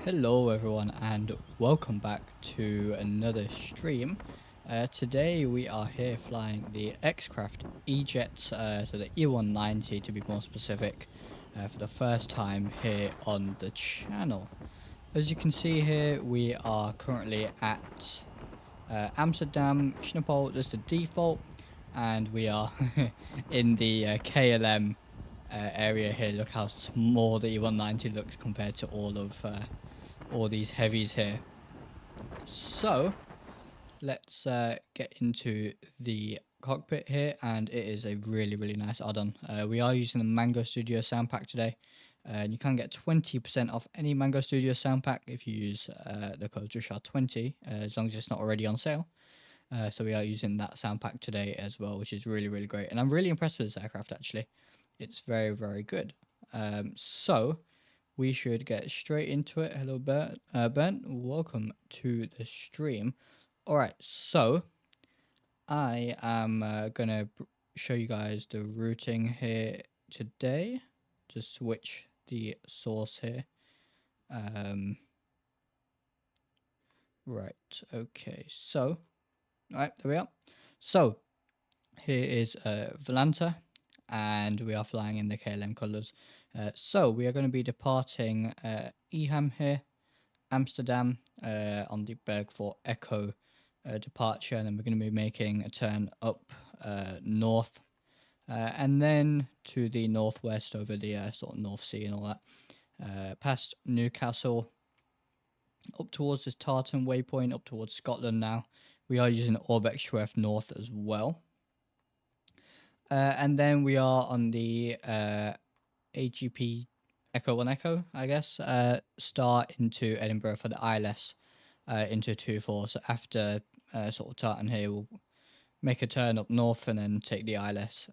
Hello everyone and welcome back to another stream. Today we are here flying the X-Craft E-Jet, so the E-190 to be more specific, for the first time here on the channel. As you can see here, we are currently at Amsterdam, Schiphol, just the default, and we are in the KLM area here. Look how small the E-190 looks compared to all these heavies here. So let's get into the cockpit here, and it is a really nice add-on. We are using the Mango Studio sound pack today, and you can get 20% off any Mango Studio sound pack if you use the code DrishalMAC2, as long as it's not already on sale. So we are using that sound pack today as well, which is really great, and I'm really impressed with this aircraft. Actually, it's very good. So we should get straight into it. Hello, Bernd. Welcome to the stream. All right, so I am gonna show you guys the routing here today. Just switch the source here. Right. Okay. So, all right, there we are. So here is Volanta, and we are flying in the KLM colors. So we are going to be departing EHAM here, Amsterdam, on the Bergfort Echo departure, and then we're going to be making a turn up north, and then to the northwest over the sort of North Sea and all that, past Newcastle, up towards this Tartan waypoint, up towards Scotland now. We are using Orbeck Schwerf North as well. And then we are on the EGPH Echo 1 Echo, I guess, start into Edinburgh for the ILS into 2-4. So after sort of Tartan here, we'll make a turn up north and then take the ILS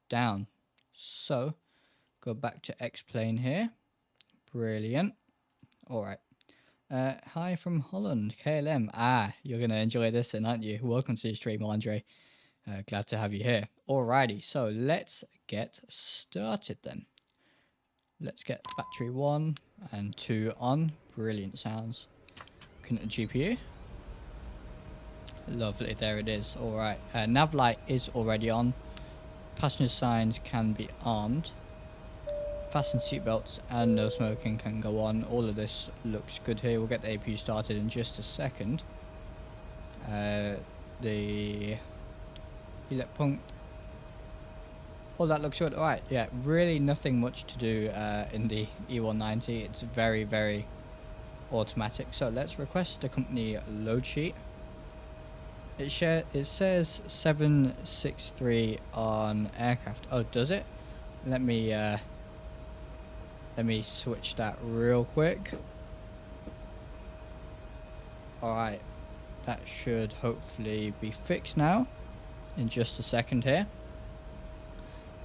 down. So go back to X-plane here. Brilliant. All right. Hi from Holland, KLM. You're going to enjoy this then, aren't you? Welcome to the stream, Andre. Glad to have you here. Alrighty, so let's get started then. Let's get battery 1 and 2 on. Brilliant sounds. Looking at the GPU. Lovely, there it is. Alright, nav light is already on. Passenger signs can be armed. Fasten seatbelts and no smoking can go on. All of this looks good here. We'll get the APU started in just a second. The elect pump. Oh, that looks good. Alright, yeah, really nothing much to do in the E-190. It's very automatic. So let's request the company load sheet. It says 763 on aircraft. Oh, does it? Let me switch that real quick. Alright, that should hopefully be fixed now in just a second here.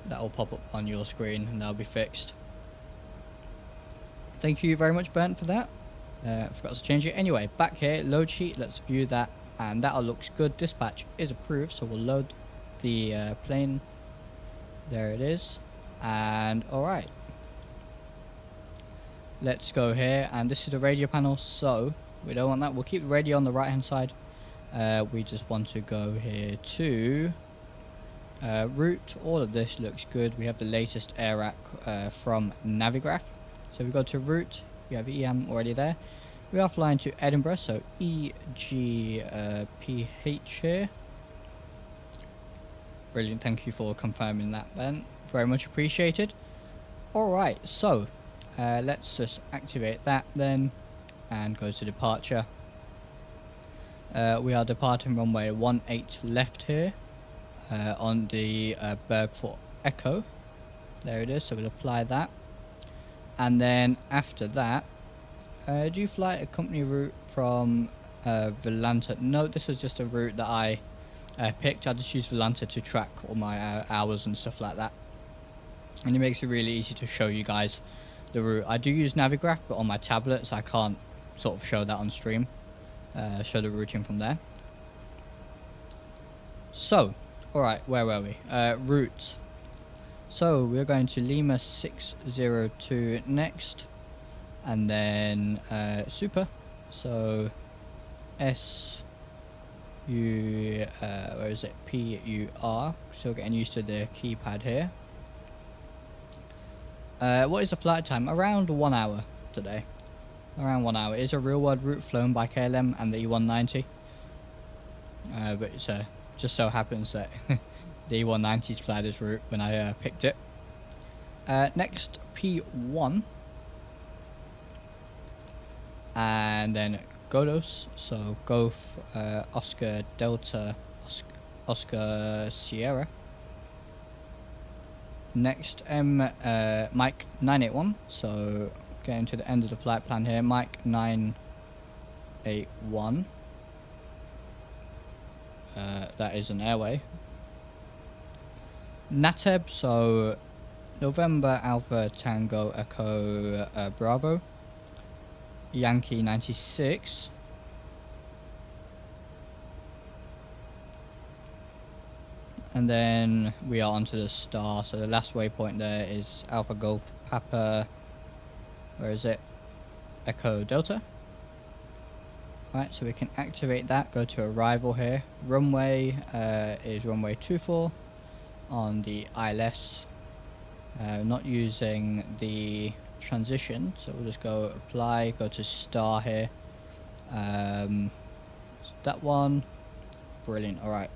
That will pop up on your screen and that'll be fixed. Thank you very much, Bernd, for that. Forgot to change it. Anyway, back here, load sheet, let's view that, and that all looks good. Dispatch is approved, so we'll load the plane. There it is. And alright, let's go here, and this is the radio panel, so we don't want that. We'll keep the radio on the right hand side. We just want to go here to route. All of this looks good. We have the latest AirRack from Navigraph. So we go to route, we have EHAM already there. We are flying to Edinburgh, so EGPH here. Brilliant, thank you for confirming that, Ben. Very much appreciated. Alright, so let's just activate that then and go to departure. We are departing runway 18 left here on the Bergfort Echo. There it is, so we'll apply that. And then after that, do you fly a company route from Volanta? No, this was just a route that I picked. I just use Volanta to track all my hours and stuff like that. And it makes it really easy to show you guys the route. I do use Navigraph, but on my tablet, so I can't sort of show that on stream. Show the routing from there. So, alright, where were we? Route. So, we're going to Lima 602 next. and then super. So S U where is it? P U R. Still getting used to the keypad here. What is the flight time? Around 1 hour today. Around 1 hour. It is a real world route flown by KLM and the E190. But it's just so happens that the E190s fly this route when I picked it. Next P1. And then Godos. So Golf, Oscar Delta, Oscar Sierra. Next Mike 981. So getting to the end of the flight plan here. Mike 981. That is an airway. Nateb, so November Alpha Tango Echo Bravo. Yankee 96. And then we are onto the star. So the last waypoint there is Alpha Golf Papa. Where is it? Echo Delta. Right, so we can activate that. Go to arrival here. Runway is runway 24 on the ILS. Not using the transition, so we'll just go apply. Go to star here. That one. Brilliant. All right.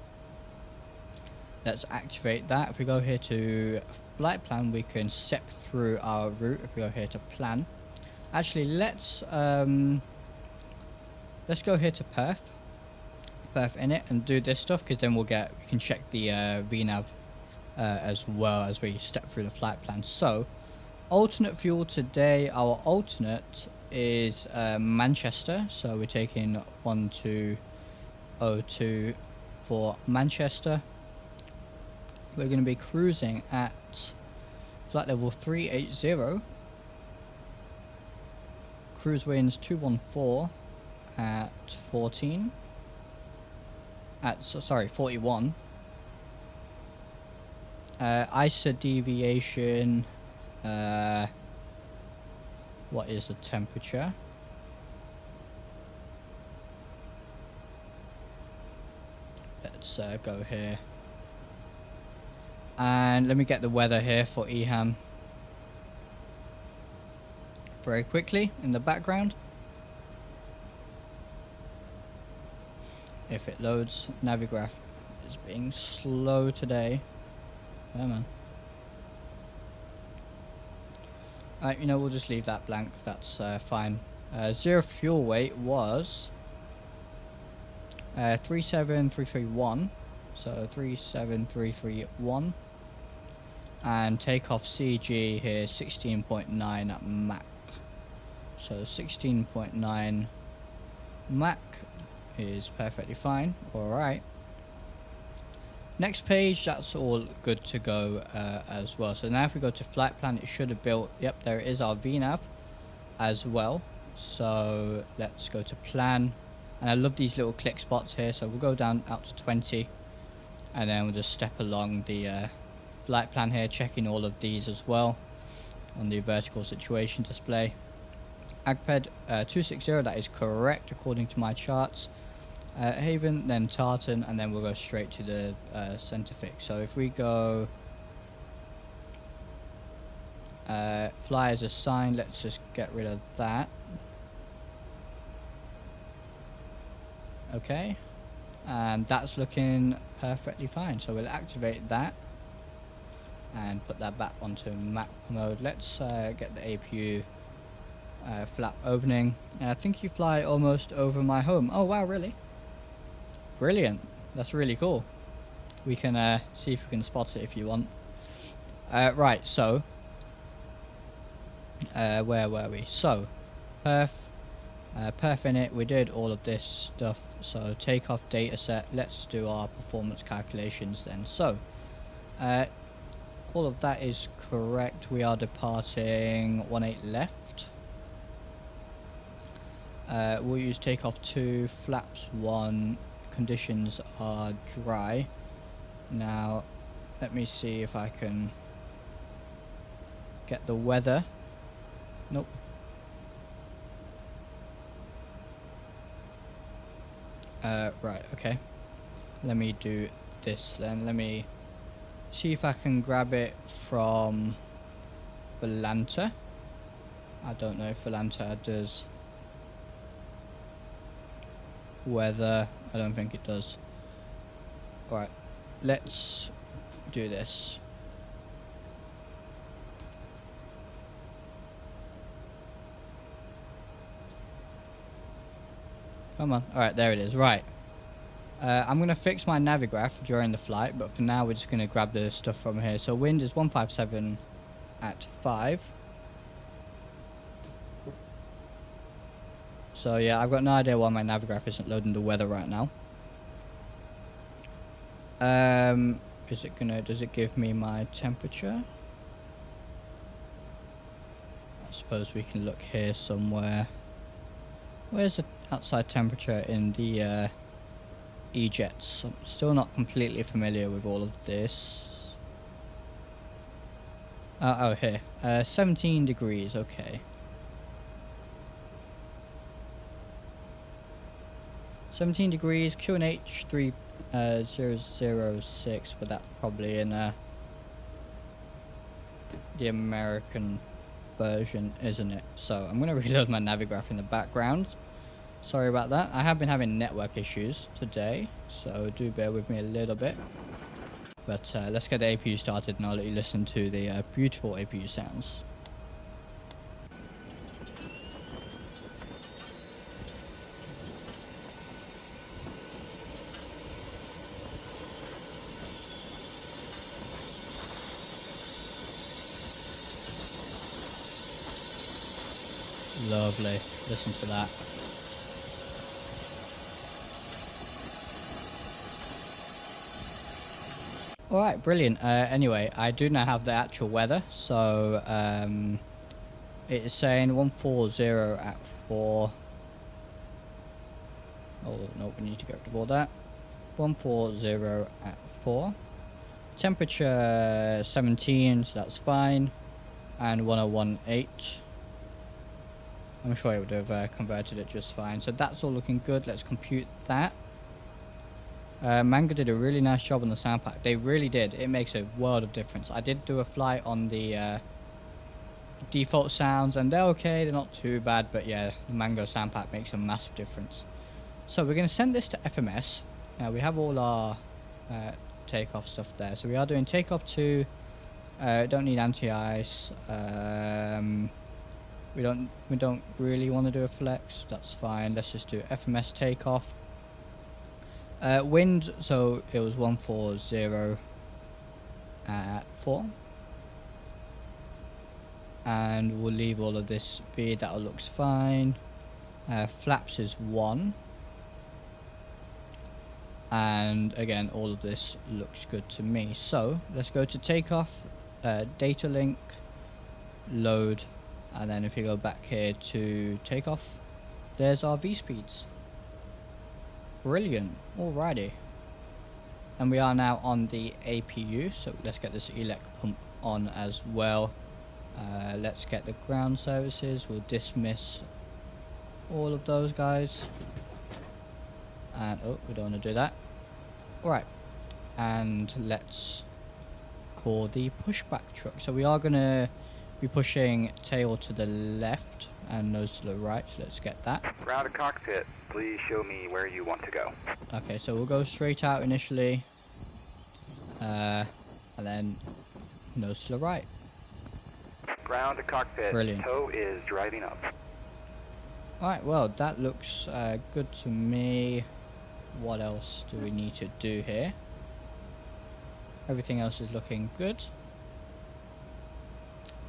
Let's activate that. If we go here to flight plan, we can step through our route. If we go here to plan, actually let's go here to Perth in it and do this stuff, because then we can check the VNAV as well as we step through the flight plan. So alternate fuel today, our alternate is Manchester, so we're taking 1202 for Manchester. We're going to be cruising at flight level 380, cruise winds 214 at 41. ISA deviation, what is the temperature? Let's go here. And let me get the weather here for EHAM very quickly in the background. If it loads. Navigraph is being slow today. Oh man. Alright, you know, we'll just leave that blank. That's fine. Zero fuel weight was 37331. So 37331. And takeoff CG here 16.9 at Mach. So 16.9 Mach is perfectly fine. Alright. Next page, that's all good to go as well. So now if we go to flight plan, it should have built, yep, there is our VNAV as well. So let's go to plan. And I love these little click spots here. So we'll go down out to 20. And then we'll just step along the flight plan here, checking all of these as well on the vertical situation display. Agped 260, that is correct according to my charts. Haven, then Tartan, and then we'll go straight to the center fix. So if we go fly as assigned, let's just get rid of that. Okay, and that's looking perfectly fine. So we'll activate that and put that back onto map mode. Let's get the APU flap opening. And I think you fly almost over my home. Oh wow, really? Brilliant. That's really cool. We can see if we can spot it if you want. Right, so where were we? So Perth in it, we did all of this stuff. So takeoff data set, let's do our performance calculations then. So all of that is correct. We are departing 18 left. We'll use takeoff 2, flaps 1, conditions are dry. Now let me see if I can get the weather. Nope. Right, okay. Let me do this then. Let me see if I can grab it from Volanta. I don't know if Volanta does weather. I don't think it does. Alright, let's do this. Come on. Alright, there it is. Right. I'm going to fix my navigraph during the flight, but for now we're just going to grab the stuff from here. So wind is 157 at 5. So yeah, I've got no idea why my navigraph isn't loading the weather right now. Is it gonna, does it give me my temperature? I suppose we can look here somewhere. Where's the outside temperature in the E-jets? I'm still not completely familiar with all of this. Oh, here. 17 degrees, okay. 17 degrees, QNH 3006, but that's probably in the American version, isn't it? So I'm going to reload my navigraph in the background. Sorry about that. I have been having network issues today, so do bear with me a little bit. But let's get the APU started and I'll let you listen to the beautiful APU sounds. Lovely. Listen to that. Alright, brilliant. Anyway, I do now have the actual weather. So, it is saying 140 at 4. Oh, no, we need to get rid of all that. 140 at 4. Temperature 17, so that's fine. And 1018. I'm sure it would have converted it just fine. So that's all looking good. Let's compute that. Mango did a really nice job on the sound pack. They really did. It makes a world of difference. I did do a flight on the default sounds and they're okay. They're not too bad. But yeah, the Mango sound pack makes a massive difference. So we're going to send this to FMS. Now we have all our takeoff stuff there. So we are doing takeoff 2. Don't need anti-ice. We don't really want to do a flex. That's fine. Let's just do FMS takeoff. Wind, so it was 140 at 4. And we'll leave all of this be. That all looks fine. Flaps is 1. And again, all of this looks good to me. So let's go to takeoff, data link, load. And then if you go back here to takeoff, there's our V speeds. Brilliant. Alrighty. And we are now on the APU, so let's get this elec pump on as well. Let's get the ground services. We'll dismiss all of those guys. And oh, we don't want to do that. Alright. And let's call the pushback truck. So we are going to be pushing tail to the left and nose to the right, so let's get that. Ground to cockpit, please show me where you want to go. Okay, so we'll go straight out initially, and then nose to the right. Ground to cockpit, brilliant. Tow is driving up. Alright, well that looks good to me. What else do we need to do here? Everything else is looking good.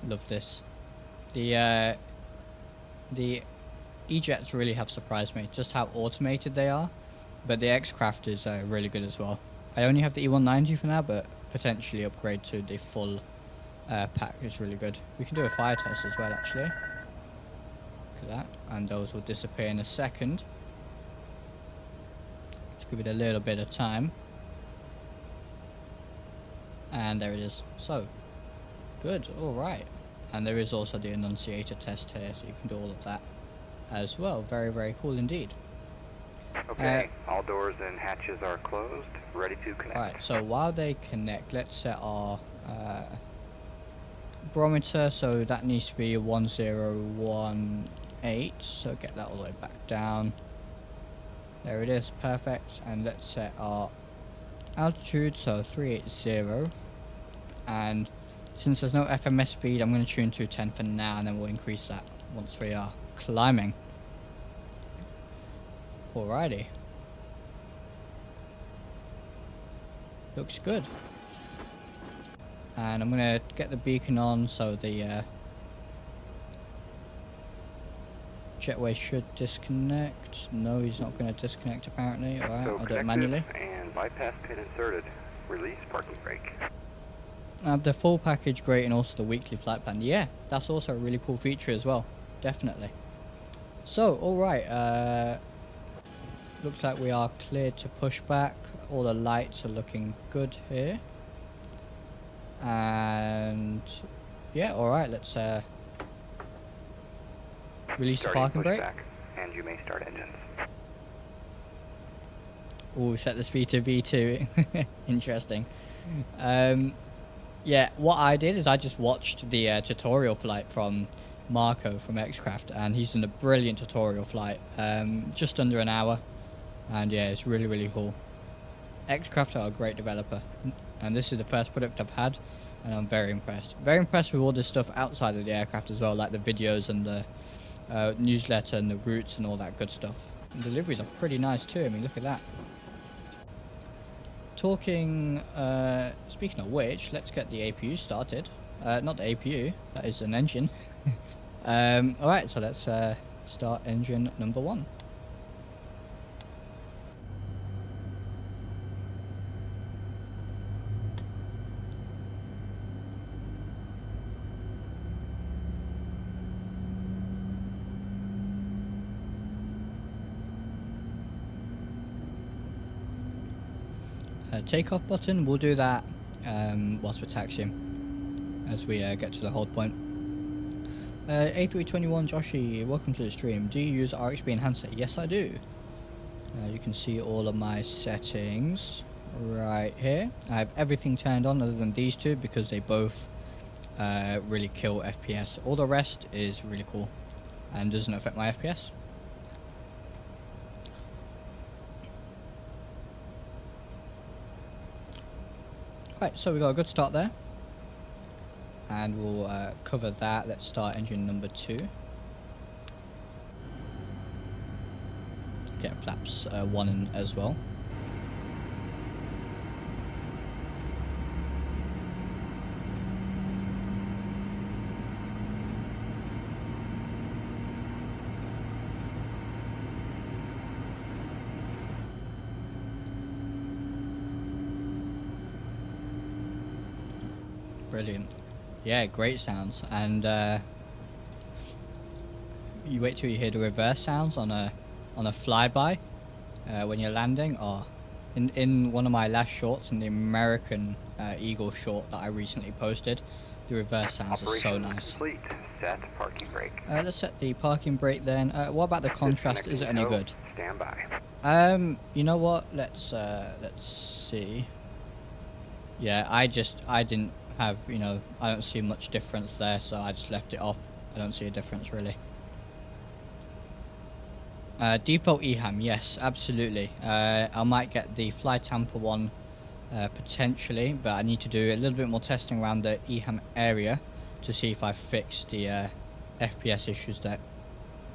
Love this. The E-jets really have surprised me, just how automated they are. But the X-craft is really good as well. I only have the E-190 for now, but potentially upgrade to the full pack is really good. We can do a fire test as well, actually. Look at that, and those will disappear in a second. Let's give it a little bit of time. And there it is. So good, alright. And there is also the annunciator test here, so you can do all of that as well. Very, very cool indeed. Okay, all doors and hatches are closed, ready to connect. Alright, so while they connect, let's set our barometer, so that needs to be 1018, so get that all the way back down. There it is, perfect. And let's set our altitude, so 380, and since there's no FMS speed, I'm going to tune to 10 for now, and then we'll increase that once we are climbing. Alrighty. Looks good. And I'm going to get the beacon on, so the jetway should disconnect. No, he's not going to disconnect apparently. Alright, So I'll do it manually. and bypass pin inserted. Release parking brake. I have the full package great and also the weekly flight plan. Yeah, that's also a really cool feature as well. Definitely. So, alright. Looks like we are cleared to push back. All the lights are looking good here. And yeah, alright, let's release the parking brake. And you may start engines. Oh, set the speed to V2. Interesting. Yeah, what I did is I just watched the tutorial flight from Marco from Xcraft, and he's done a brilliant tutorial flight, just under an hour, and yeah, it's really, really cool. Xcraft are a great developer, and this is the first product I've had, and I'm very impressed. Very impressed with all this stuff outside of the aircraft as well, like the videos and the newsletter and the routes and all that good stuff. And deliveries are pretty nice too. I mean, look at that. Talking, speaking of which, let's get the APU started. Not the APU, that is an engine. Alright, so let's start engine number 1. Takeoff button, we'll do that whilst we're taxiing, as we get to the hold point. A321 Joshy, welcome to the stream. Do you use RXB enhancer? Yes, I do. You can see all of my settings right here. I have everything turned on other than these two because they both really kill FPS. All the rest is really cool and doesn't affect my FPS. Right, so we got a good start there, and we'll cover that. Let's start engine number 2. Get flaps 1 in as well. Brilliant. Yeah, great sounds. And you wait till you hear the reverse sounds on a flyby when you're landing. Or in one of my last shorts, in the American Eagle short that I recently posted, the reverse sounds are so nice. Complete. Set parking brake. Let's set the parking brake then. What about the contrast? Is it any good? Stand by. You know what? Let's see. Yeah, I didn't have, you know, I don't see much difference there, so I just left it off. I don't see a difference really. Default EHAM, yes, absolutely. I might get the fly tamper one potentially, but I need to do a little bit more testing around the EHAM area to see if I fix the FPS issues that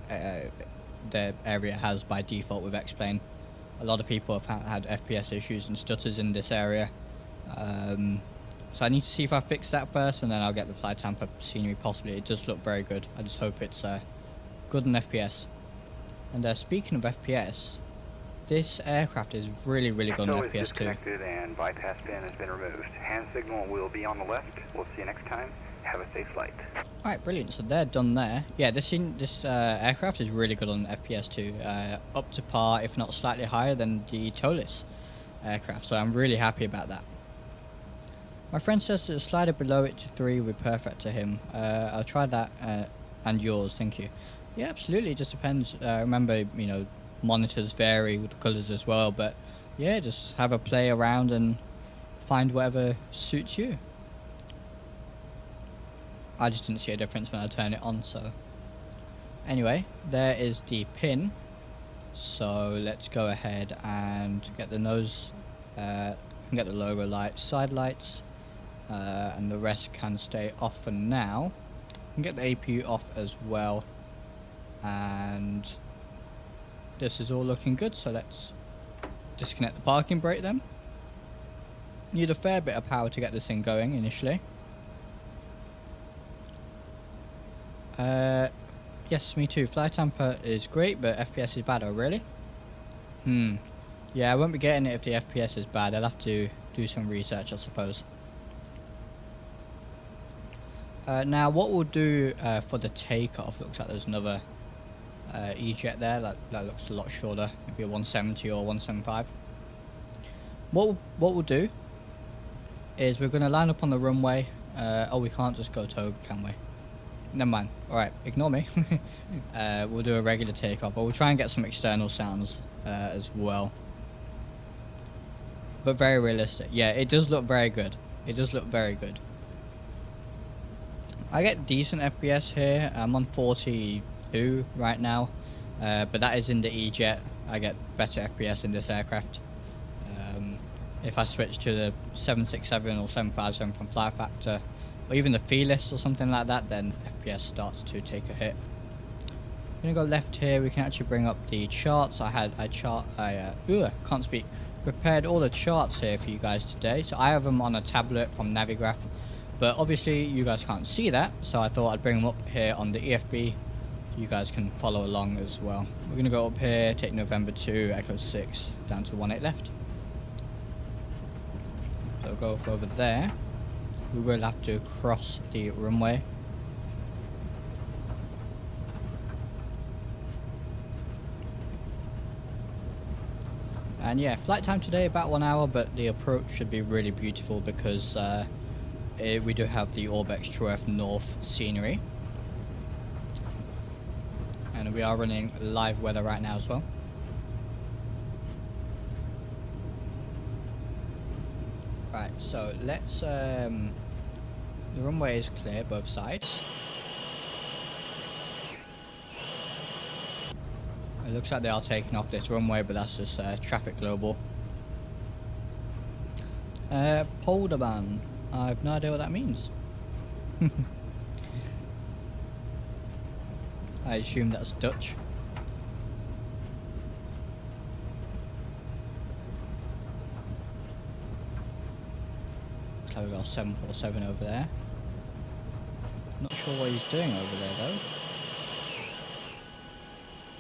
the area has by default with xplane. A lot of people have had FPS issues and stutters in this area. So I need to see if I fix that first, and then I'll get the fly tamper scenery possibly. It does look very good. I just hope it's good on FPS. And speaking of FPS, this aircraft is really, really good on FPS too. Disconnected and bypass pin has been removed. Hand signal will be on the left. We'll see you next time. Have a safe flight. Alright, brilliant. So they're done there. Yeah, this aircraft is really good on FPS too. Up to par, if not slightly higher than the Tolis aircraft. So I'm really happy about that. My friend says that the slider below it to 3 would be perfect to him. I'll try that, and yours, thank you. Yeah, absolutely, it just depends. Remember, you know, monitors vary with the colors as well. But yeah, just have a play around and find whatever suits you. I just didn't see a difference when I turned it on. So anyway, there is the pin. So let's go ahead and get the nose, get the logo lights, side lights, and the rest can stay off for now. And get the APU off as well, and this is all looking good. So let's disconnect the parking brake then. Need a fair bit of power to get this thing going initially. Yes, me too. Flight temper is great, but FPS is bad. Oh, really? Yeah, I won't be getting it if the FPS is bad. I'll have to do some research, I suppose. Now, what we'll do for the takeoff, looks like there's another E-jet there. That looks a lot shorter, maybe a 170 or 175. What we'll do is we're going to line up on the runway. Oh, we can't just go tow, can we? Never mind. Alright, ignore me. We'll do a regular takeoff, but we'll try and get some external sounds as well. But very realistic. Yeah, it does look very good. It does look very good. I get decent FPS here. I'm on 42 right now, but that is in the E-jet. I get better FPS in this aircraft. If I switch to the 767 or 757 from Fly Factor, or even the Fearless or something like that, then FPS starts to take a hit. I'm gonna go left here. We can actually bring up the charts. I can't speak. Prepared all the charts here for you guys today. So I have them on a tablet from Navigraph, but obviously you guys can't see that. So I thought I'd bring them up here on the EFB. You guys can follow along as well. We're gonna go up here, take November 2, Echo 6, down to 18 left. So go over there. We will have to cross the runway. And yeah, flight time today about 1 hour, but the approach should be really beautiful because we do have the Orbex True Earth North scenery. And we are running live weather right now as well. Right, so let's, the runway is clear, both sides. It looks like they are taking off this runway, but that's just traffic global. Polderban. I have no idea what that means. I assume that's Dutch. We've got a 747 over there. Not sure what he's doing over there though.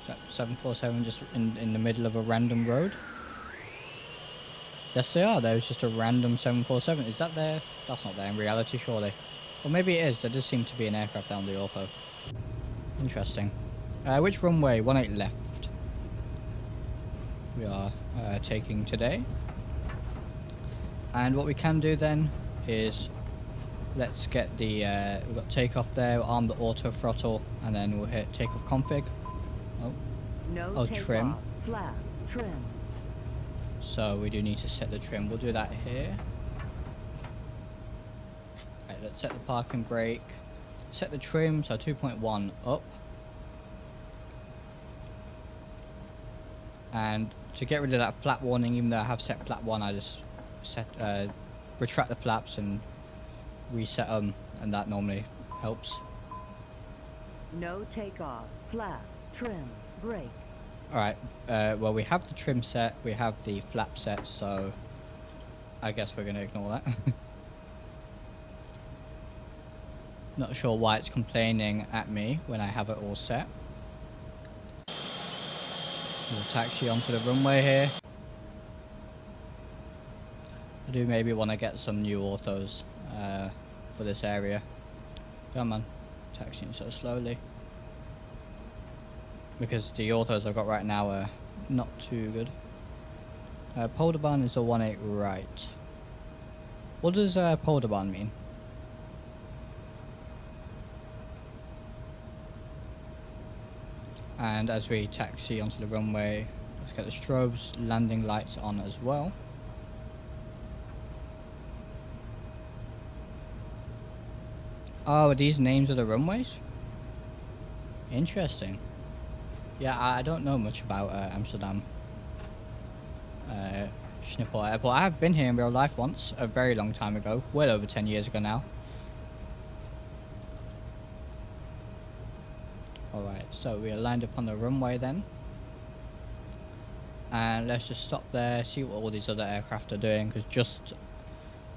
Is that 747 just in the middle of a random road? Yes they are, there's just a random 747. Is that there? That's not there in reality surely. Or maybe it is, there does seem to be an aircraft down the ortho. Interesting. Which runway? 18 left. We are taking today. And what we can do then is let's get the we've got takeoff there, we'll arm the auto throttle, and then we'll hit takeoff config. Oh, trim. Flat, trim. So we do need to set the trim. We'll do that here. Right, let's set the parking brake. Set the trim, so 2.1 up. And to get rid of that flap warning, even though I have set flap 1, I just retract the flaps and reset them, and that normally helps. No takeoff. Flap, trim, brake. Alright, well we have the trim set, we have the flap set, so I guess we're going to ignore that. Not sure why it's complaining at me when I have it all set. We'll taxi onto the runway here. I do maybe want to get some new orthos for this area. Come on, taxiing so slowly. Because the orthos I've got right now are not too good. Polderban is the 18 right. What does Polderban mean? And as we taxi onto the runway, let's get the strobes, landing lights on as well. Oh, are these names of the runways? Interesting. Yeah, I don't know much about Amsterdam Schiphol Airport. I have been here in real life once, a very long time ago, well over 10 years ago now. Alright, so we are lined up on the runway then. And let's just stop there, see what all these other aircraft are doing, because just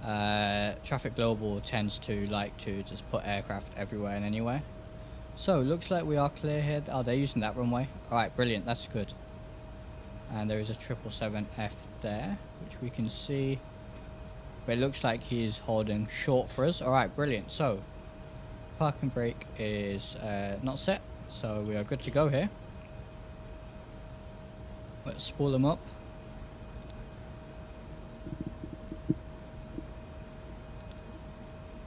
Traffic Global tends to like to just put aircraft everywhere and anywhere. So, looks like we are clear here. Oh, they're using that runway. Alright, brilliant, that's good. And there is a 777F there, which we can see. But it looks like he's holding short for us. Alright, brilliant. So, parking brake is not set, so we are good to go here. Let's spool them up.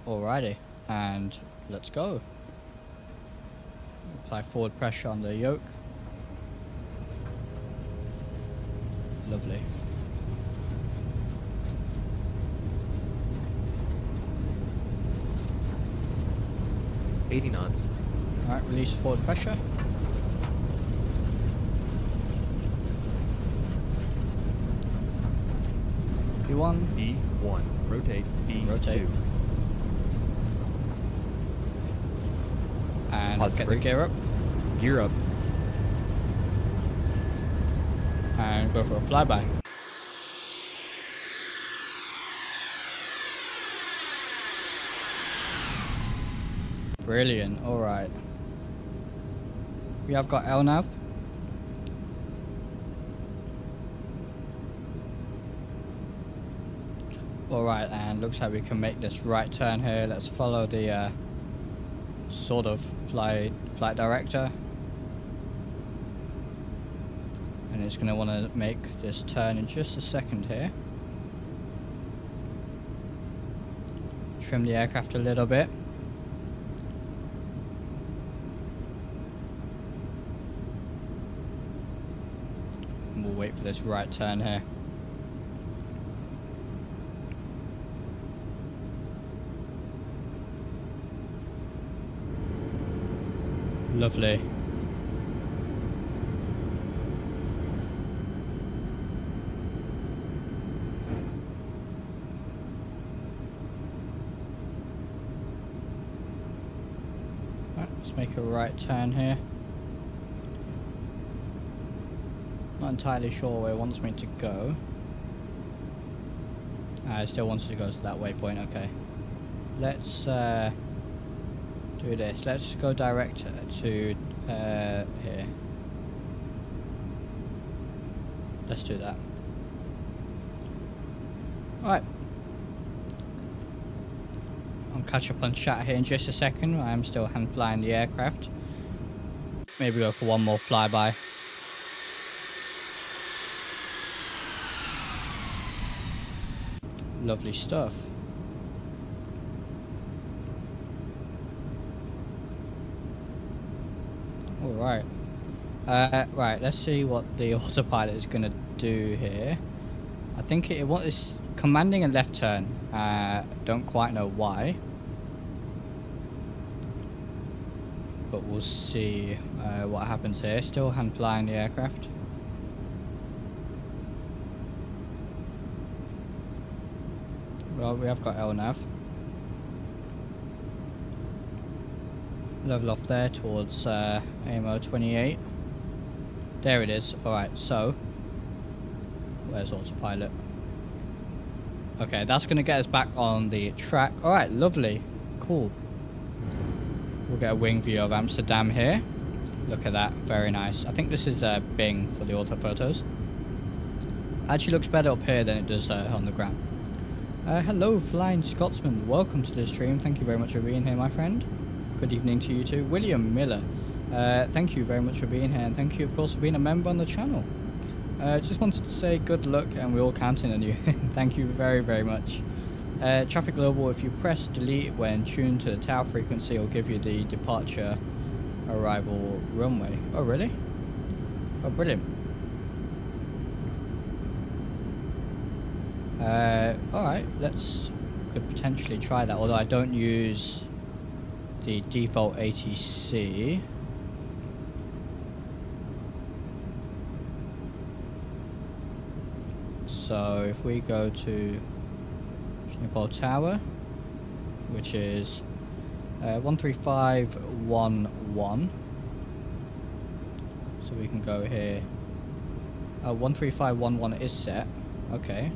Alrighty, and let's go. Apply forward pressure on the yoke. Lovely. $80 knots. Alright, release forward pressure. B1. B1. Rotate. B2. Rotate. And Pause get brake. the gear up. Gear up. And go for a flyby. Brilliant, alright. We have got LNAV. Alright, and looks like we can make this right turn here. Let's follow the sort of flight director. And it's going to want to make this turn in just a second here. Trim the aircraft a little bit. And we'll wait for this right turn here. Lovely. Right, let's make a right turn here. Not entirely sure where it wants me to go. I still wanted to go to that waypoint, okay. Let's do this. Let's go direct to here. Let's do that. Alright. I'll catch up on chat here in just a second. I am still hand flying the aircraft. Maybe go for one more flyby. Lovely stuff. Alright. Right, let's see what the autopilot is going to do here. I think it is commanding a left turn. Don't quite know why. But we'll see what happens here. Still hand flying the aircraft. Well, we have got LNAV. Level off there towards AMO 28. There it is. Alright, so where's autopilot? Okay, that's going to get us back on the track. Alright, lovely. Cool. We'll get a wing view of Amsterdam here. Look at that. Very nice. I think this is Bing for the auto photos. Actually looks better up here than it does on the ground. Hello, Flying Scotsman. Welcome to the stream. Thank you very much for being here, my friend. Good evening to you too. William Miller. Thank you very much for being here, and thank you, of course, for being a member on the channel. Just wanted to say good luck, and we're all counting on you. Thank you very, very much. Traffic Global, if you press delete when tuned to the tower frequency, it'll give you the departure arrival runway. Oh, really? Oh, brilliant. Alright, could potentially try that, although I don't use the default ATC. So if we go to Schiphol Tower, which is 13511, so we can go here. 13511 is set. Okay.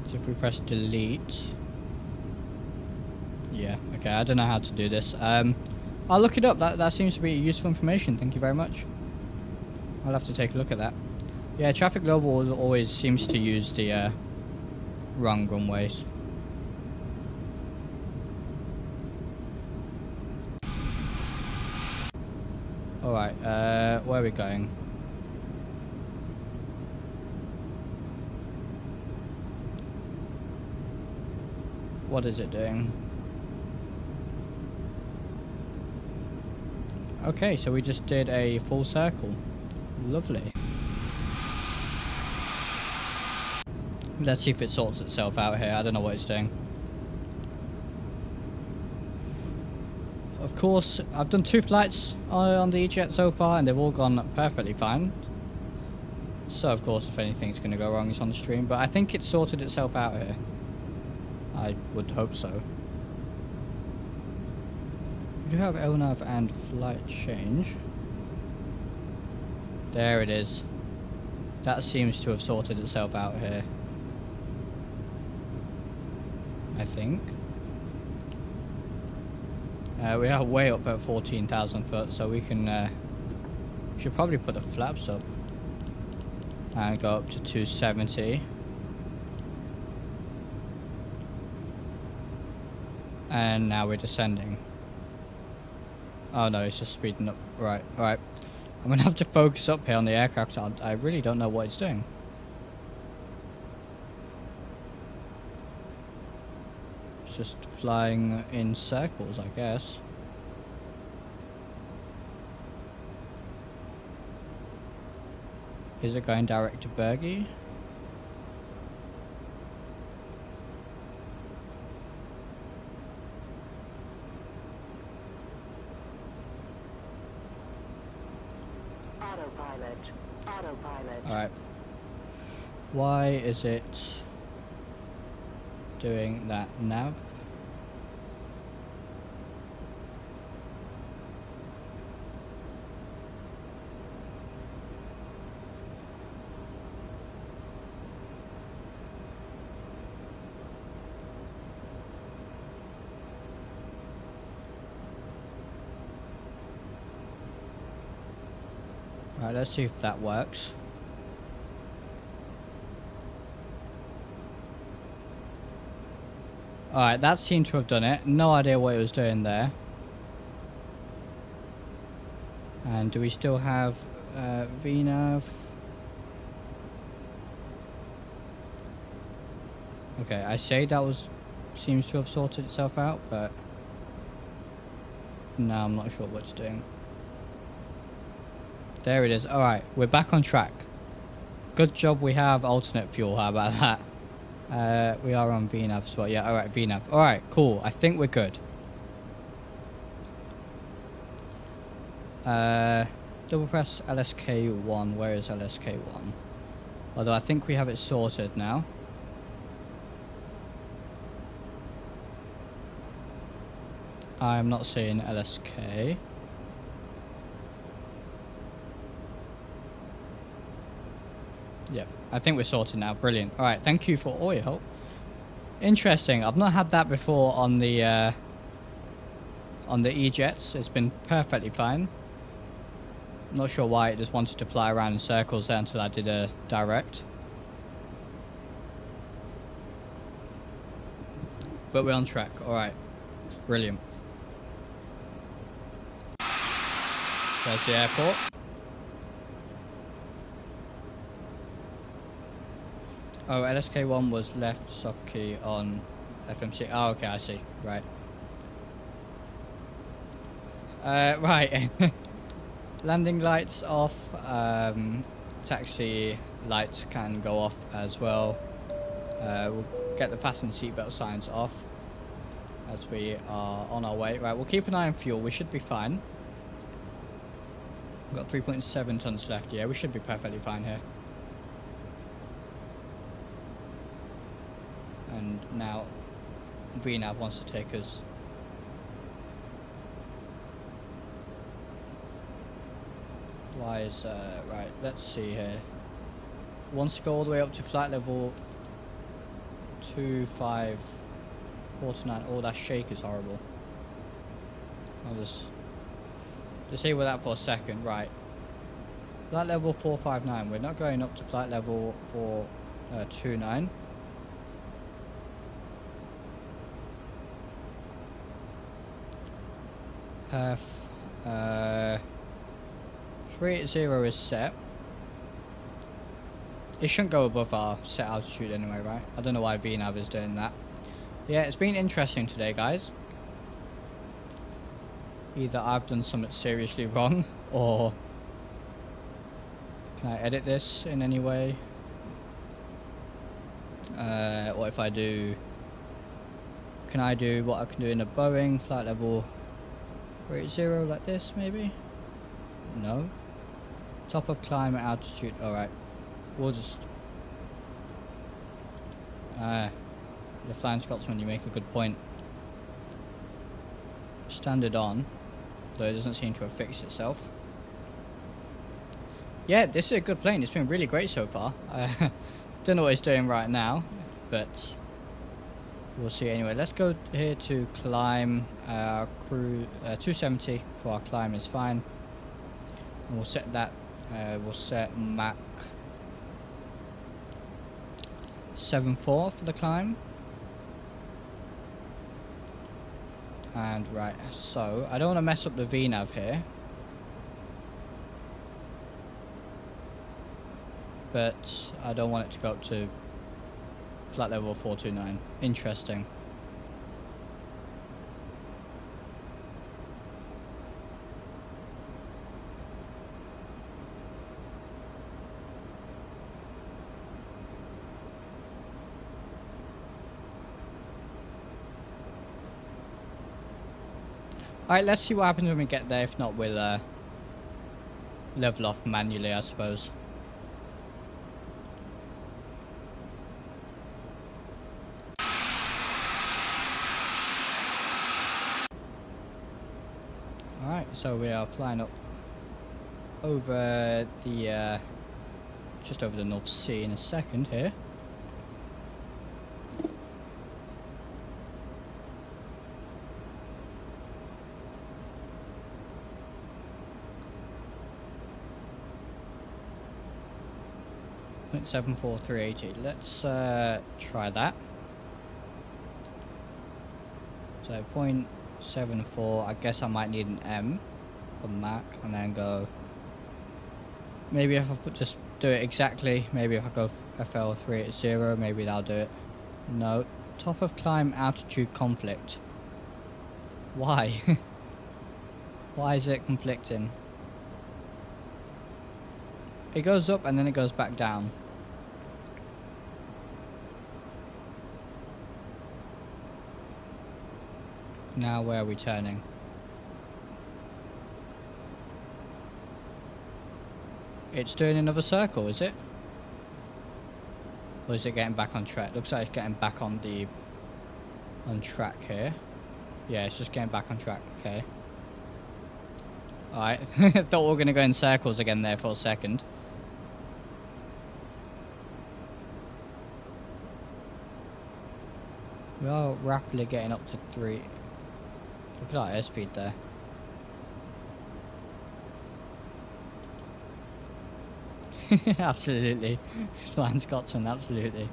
So if we press delete. Yeah, okay, I don't know how to do this. I'll look it up. That seems to be useful information. Thank you very much. I'll have to take a look at that. Yeah, Traffic Global always seems to use the wrong runways. Alright, where are we going? What is it doing? Okay, so we just did a full circle. Lovely. Let's see if it sorts itself out here. I don't know what it's doing. Of course, I've done 2 flights on the E-Jet so far, and they've all gone perfectly fine. So, of course, if anything's going to go wrong, it's on the stream. But I think it sorted itself out here. I would hope so. We do have LNAV and flight change. There it is. That seems to have sorted itself out here. I think. We are way up at 14,000 foot, so we can should probably put the flaps up and go up to 270. And now we're descending. Oh no, it's just speeding up. Right, alright. I'm gonna have to focus up here on the aircraft. I really don't know what it's doing. It's just flying in circles, I guess. Is it going direct to Bergie? Autopilot. Alright. Why is it doing that nav? Right, let's see if that works. Alright, that seemed to have done it. No idea what it was doing there. And do we still have VNAV? Okay, I say that seems to have sorted itself out, but no, I'm not sure what it's doing. There it is. Alright, we're back on track. Good job we have alternate fuel, how about that? We are on VNAV as well. Yeah, alright, VNAV. Alright, cool. I think we're good. Double press LSK1. Where is LSK1? Although I think we have it sorted now. I'm not seeing LSK. Yep, I think we're sorted now. Brilliant. Alright, thank you for all your help. Interesting. I've not had that before on the E-Jets. It's been perfectly fine. Not sure why it just wanted to fly around in circles there until I did a direct. But we're on track. Alright. Brilliant. There's the airport. Oh, LSK1 was left soft key on FMC. Oh, okay, I see. Right. Right. Landing lights off. Taxi lights can go off as well. We'll get the fasten seatbelt signs off as we are on our way. Right, we'll keep an eye on fuel. We should be fine. We've got 3.7 tons left. Yeah, we should be perfectly fine here. And now VNAV wants to take us. Why is right, let's see here. Wants to go all the way up to flight level 2549. Oh, that shake is horrible. I'll just stay with that for a second. Right, flight level 459. We're not going up to flight level 429. 380 is set. It shouldn't go above our set altitude anyway, right? I don't know why VNAV is doing that. Yeah, it's been interesting today, guys. Either I've done something seriously wrong, or can I edit this in any way? Or if I do, can I do what I can do in a Boeing flight level 380 like this, maybe? No. Top of climb at altitude. Alright. We'll just... the Flying Scotsman, you make a good point. Standard on. Though it doesn't seem to have fixed itself. Yeah, this is a good plane. It's been really great so far. Don't know what it's doing right now, but we'll see anyway. Let's go here to climb. Crew 270 for our climb is fine. And we'll set that. We'll set Mach 7.4 for the climb. And right, so I don't want to mess up the VNAV here, but I don't want it to go up to flight level 429. Interesting. Alright, let's see what happens when we get there. If not, we'll level off manually, I suppose. Alright, so we are flying up over the just over the North Sea in a second here. .74380. Let's try that. So 0.74. I guess I might need an M for Mach, and then go. Maybe if I just do it exactly. Maybe if I go FL380, maybe that'll do it. No. Top of climb altitude conflict. Why? Why is it conflicting? It goes up and then it goes back down. Now where are we turning? It's doing another circle, is it? Or is it getting back on track? Looks like it's getting back on track here. Yeah, it's just getting back on track. Okay. Alright. I thought we were going to go in circles again there for a second. We are rapidly getting up to 3. Look at that airspeed there. Absolutely. Flying Scotsman, absolutely.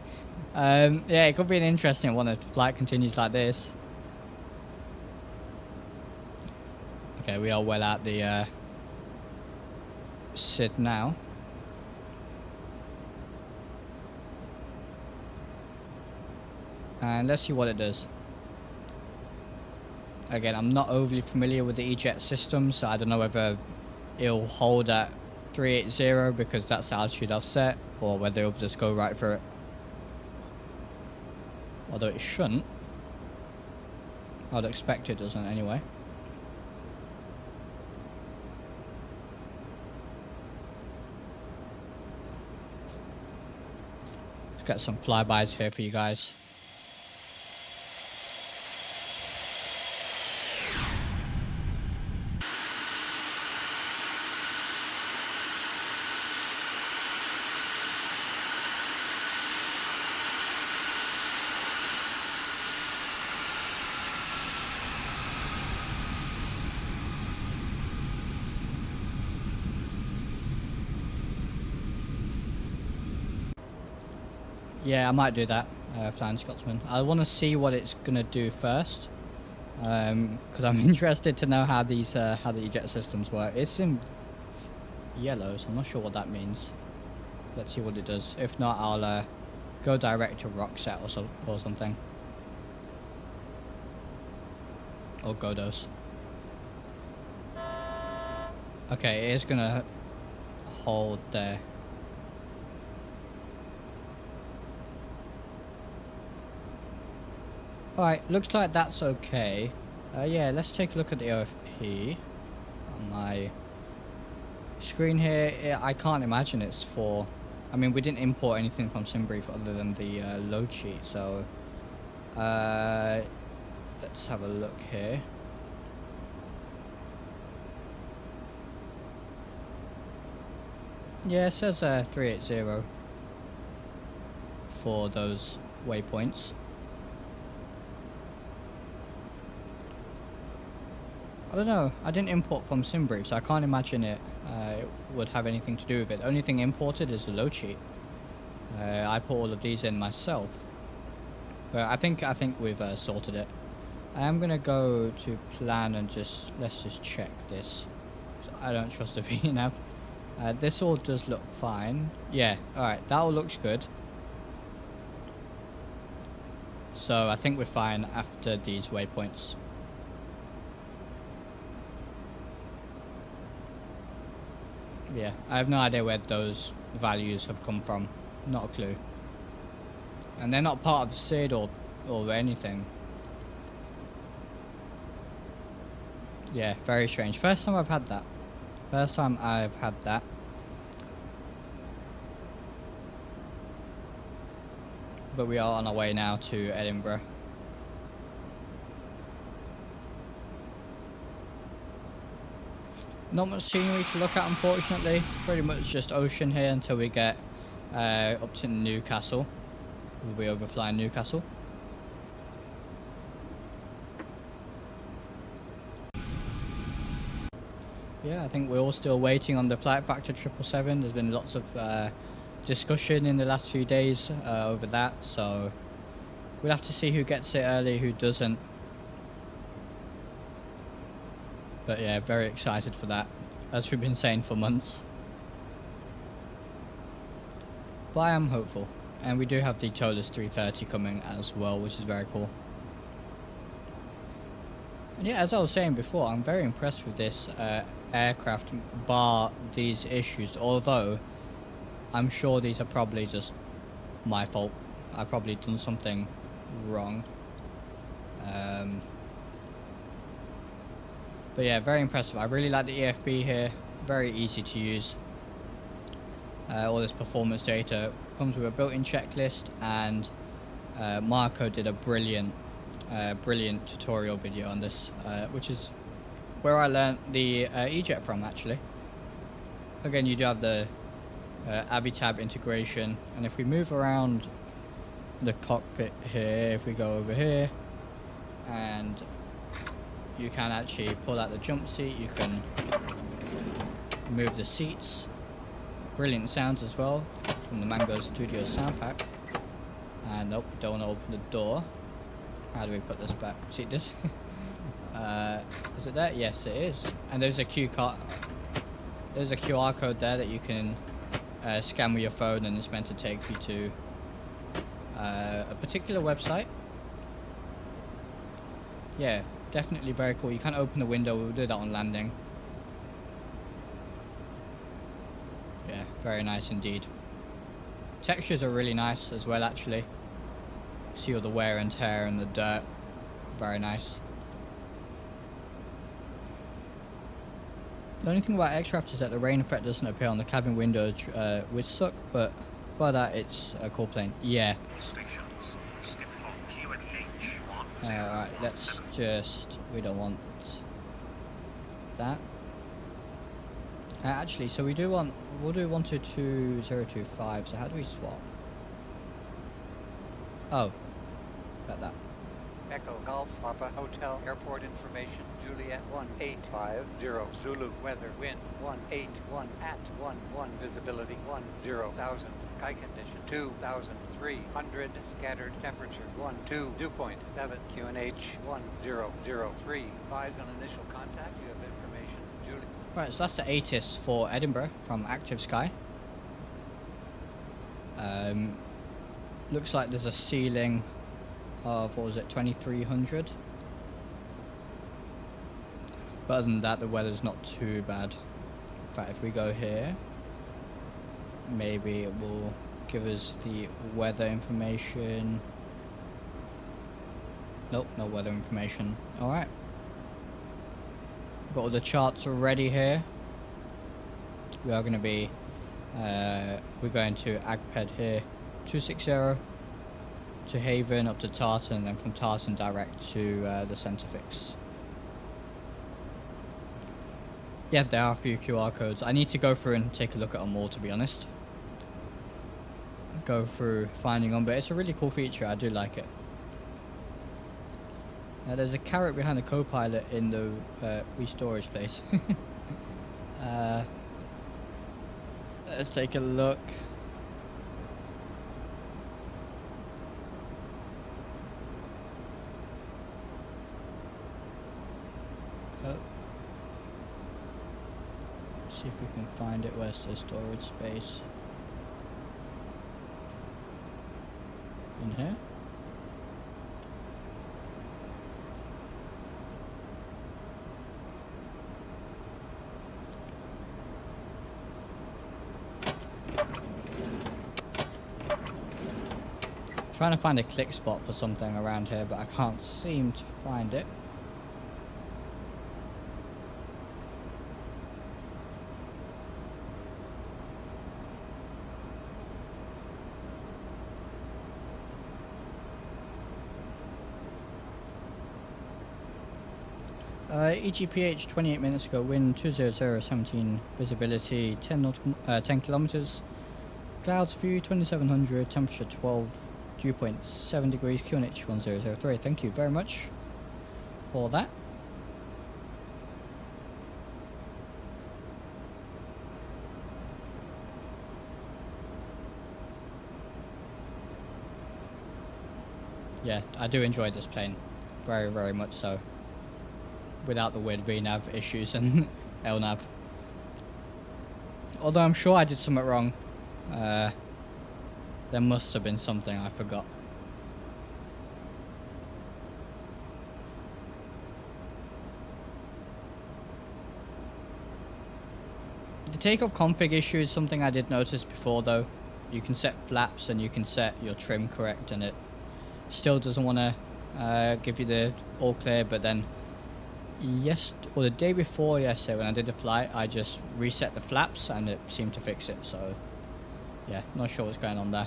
Yeah, it could be an interesting one if the flight continues like this. Okay, we are well out the SID now. And let's see what it does. Again, I'm not overly familiar with the E-Jet system, so I don't know whether it'll hold at 380 because that's the altitude I've set, or whether it'll just go right through it. Although it shouldn't. I'd expect it doesn't anyway. Let's get some flybys here for you guys. Yeah, I might do that, Flying Scotsman. I want to see what it's gonna do first, because I'm interested to know how these how the jet systems work. It's in yellow, so I'm not sure what that means. Let's see what it does. If not, I'll go direct to Rockset or something, or Godos. Okay, it is gonna hold there. Alright, looks like that's okay. Yeah, let's take a look at the OFP on my screen here. I can't imagine it's for... I mean, we didn't import anything from SimBrief other than the load sheet, so... let's have a look here. Yeah, it says 380 for those waypoints. I don't know, I didn't import from SimBrief, so I can't imagine it would have anything to do with it. The only thing imported is the load sheet. I put all of these in myself. But I think we've sorted it. I am gonna go to plan and let's just check this. I don't trust the VNAV. This all does look fine. Yeah, alright, that all looks good. So I think we're fine after these waypoints. Yeah, I have no idea where those values have come from. Not a clue. And they're not part of the SID or anything. Yeah, very strange. First time I've had that. First time I've had that. But we are on our way now to Edinburgh. Not much scenery to look at, unfortunately. Pretty much just ocean here until we get up to Newcastle. We'll be overflying Newcastle. Yeah, I think we're all still waiting on the flight factor 777. There's been lots of discussion in the last few days over that, so we'll have to see who gets it early, who doesn't. But yeah, very excited for that, as we've been saying for months. But I am hopeful. And we do have the TOLUS 330 coming as well, which is very cool. And yeah, as I was saying before, I'm very impressed with this aircraft, bar these issues. Although, I'm sure these are probably just my fault. I've probably done something wrong. But yeah, very impressive. I really like the EFB here. Very easy to use. All this performance data comes with a built-in checklist, and Marco did a brilliant tutorial video on this, which is where I learnt the E-Jet from, actually. Again, you do have the Avitab integration, and if we move around the cockpit here, if we go over here, and you can actually pull out the jump seat, you can move the seats. Brilliant sounds as well from the Mango Studio sound pack. And nope, don't want to open the door. How do we put this back? See this? Is it there? Yes, it is. And there's a QR code there that you can scan with your phone, and it's meant to take you to a particular website. yeah, definitely very cool. You can't open the window, we'll do that on landing. Yeah, very nice indeed. Textures are really nice as well, actually. See all the wear and tear and the dirt. Very nice. The only thing about X-Craft is that the rain effect doesn't appear on the cabin windows, which suck, but by that it's a cool plane. Yeah. Alright, let's just... we don't want that. Actually, so we do want... we'll do 122025, so how do we swap? Oh. Got that. Echo Golf Papa Hotel Airport Information Juliet 1850 Zulu Weather Wind 181 at 11 Visibility 10,000 Sky Condition 2,300 Scattered Temperature 12 Dew Point 7 QNH 1003 Advise on initial contact. You have information Juliet. Right, so that's the ATIS for Edinburgh from Active Sky. Looks like there's a ceiling of, what was it, 2300. But other than that, the weather's not too bad. In fact, if we go here, maybe it will give us the weather information. Nope, no weather information. Alright. Got all the charts already here. We are going to be, we're going to Agped here, 260. To Haven, up to Tartan, and then from Tartan direct to the Centre Fix. Yeah, there are a few QR codes. I need to go through and take a look at them all, to be honest. Go through finding them, but it's a really cool feature. I do like it. There's a carrot behind the co-pilot in the restorage place. Let's take a look. See if we can find it. Where's the storage space? In here? Trying to find a click spot for something around here, but I can't seem to find it. EGPH 28 minutes ago, wind 200, 17, visibility 10 kilometers, clouds view 2700, temperature 12, dew point 7 degrees, QNH 1003. Thank you very much for that. Yeah, I do enjoy this plane, very, very much so. Without the weird VNAV issues and LNAV. Although I'm sure I did something wrong. There must have been something I forgot. The takeoff config issue is something I did notice before though. You can set flaps and you can set your trim correct and it still doesn't want to give you the all clear, but then the day before yesterday when I did the flight, I just reset the flaps and it seemed to fix it. So yeah, not sure what's going on there.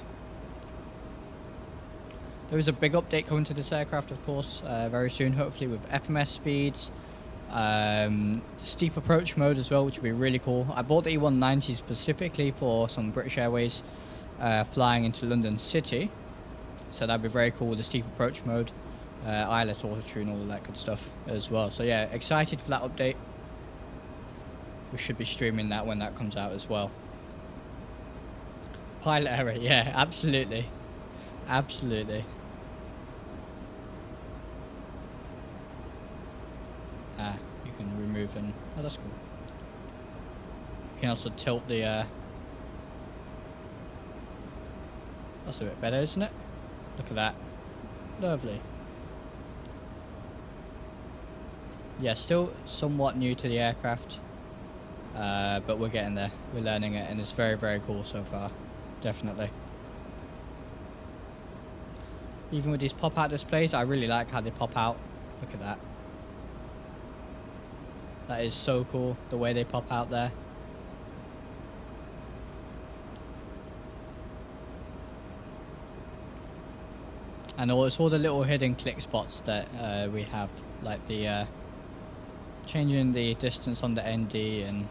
There is a big update coming to this aircraft, of course, very soon, hopefully with FMS speeds, steep approach mode as well, which would be really cool. I bought the E-190 specifically for some British Airways flying into London City, so that'd be very cool with the steep approach mode. ILS auto tune, all that good stuff as well. So yeah, excited for that update. We should be streaming that when that comes out as well. Pilot error, yeah, absolutely. Absolutely. You can remove and... oh, that's cool. You can also tilt the... that's a bit better, isn't it? Look at that. Lovely. yeah, still somewhat new to the aircraft, but we're getting there. We're learning it, and it's very, very cool so far. Definitely. Even with these pop-out displays, I really like how they pop out. Look at that. That is so cool, the way they pop out there. And it's all the little hidden click spots that we have, like the changing the distance on the ND and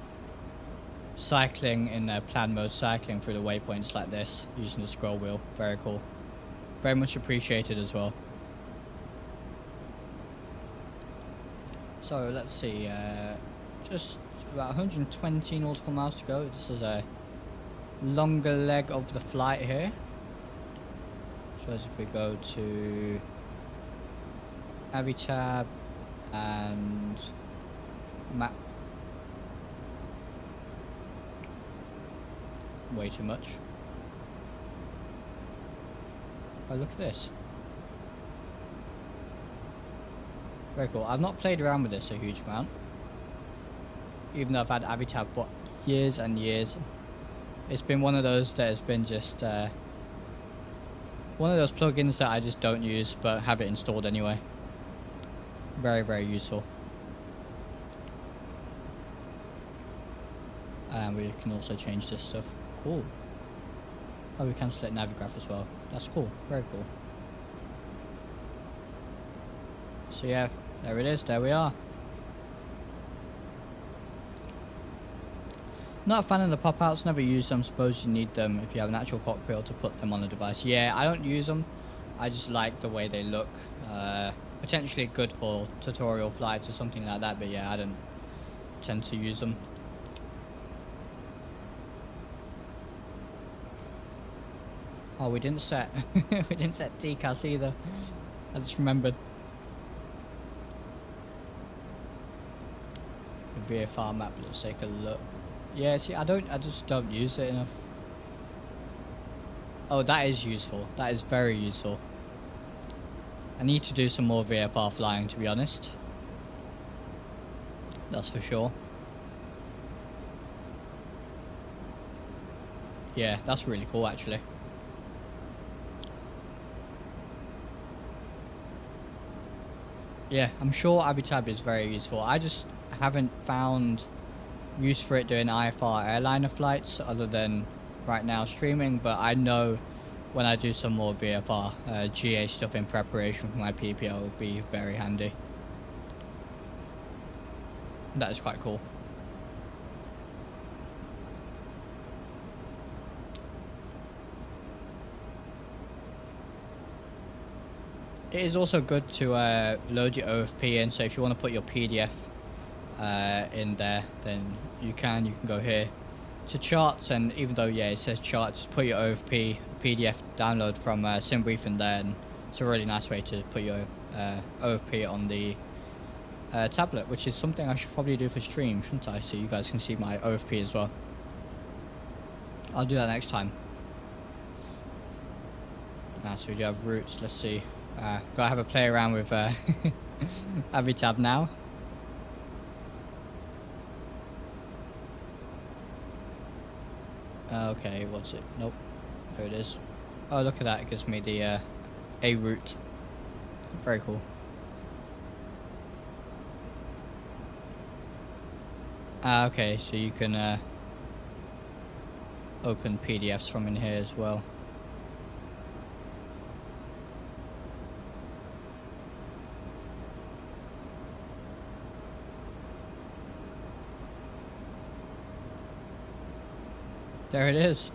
cycling in plan mode, cycling through the waypoints like this using the scroll wheel. Very cool. Very much appreciated as well. So let's see, just about 120 nautical miles to go. This is a longer leg of the flight here. So as if we go to Avitab and map. Way too much. Oh, look at this. Very cool. I've not played around with this a huge amount, even though I've had Avitab for years and years. It's been one of those that has been just one of those plugins that I just don't use but have it installed anyway. Very, very useful. And we can also change this stuff. Cool. Oh, we can select Navigraph as well. That's cool. Very cool. So yeah, there it is. There we are. Not a fan of the pop-outs. Never use them. Suppose you need them if you have an actual cockpit to put them on the device. Yeah, I don't use them. I just like the way they look. Potentially good for tutorial flights or something like that. But yeah, I don't tend to use them. Oh, we didn't set we didn't set TCAS either. I just remembered. The VFR map, let's take a look. Yeah, see, I just don't use it enough. Oh, that is useful. That is very useful. I need to do some more VFR flying, to be honest. That's for sure. Yeah, that's really cool, actually. Yeah, I'm sure Avitab is very useful. I just haven't found use for it doing IFR airliner flights other than right now streaming, but I know when I do some more VFR GA stuff in preparation for my PPL will be very handy. That is quite cool. It is also good to load your OFP in, so if you want to put your PDF in there, then you can go here to charts, and even though yeah it says charts, put your OFP PDF download from SimBrief in there, and it's a really nice way to put your OFP on the tablet, which is something I should probably do for stream, shouldn't I, so you guys can see my OFP as well. I'll do that next time. So we do have routes. Let's see. Gotta have a play around with Avitab now. Okay, what's it? Nope. There it is. Oh, look at that. It gives me the A route. Very cool. Okay, so you can open PDFs from in here as well. There it is.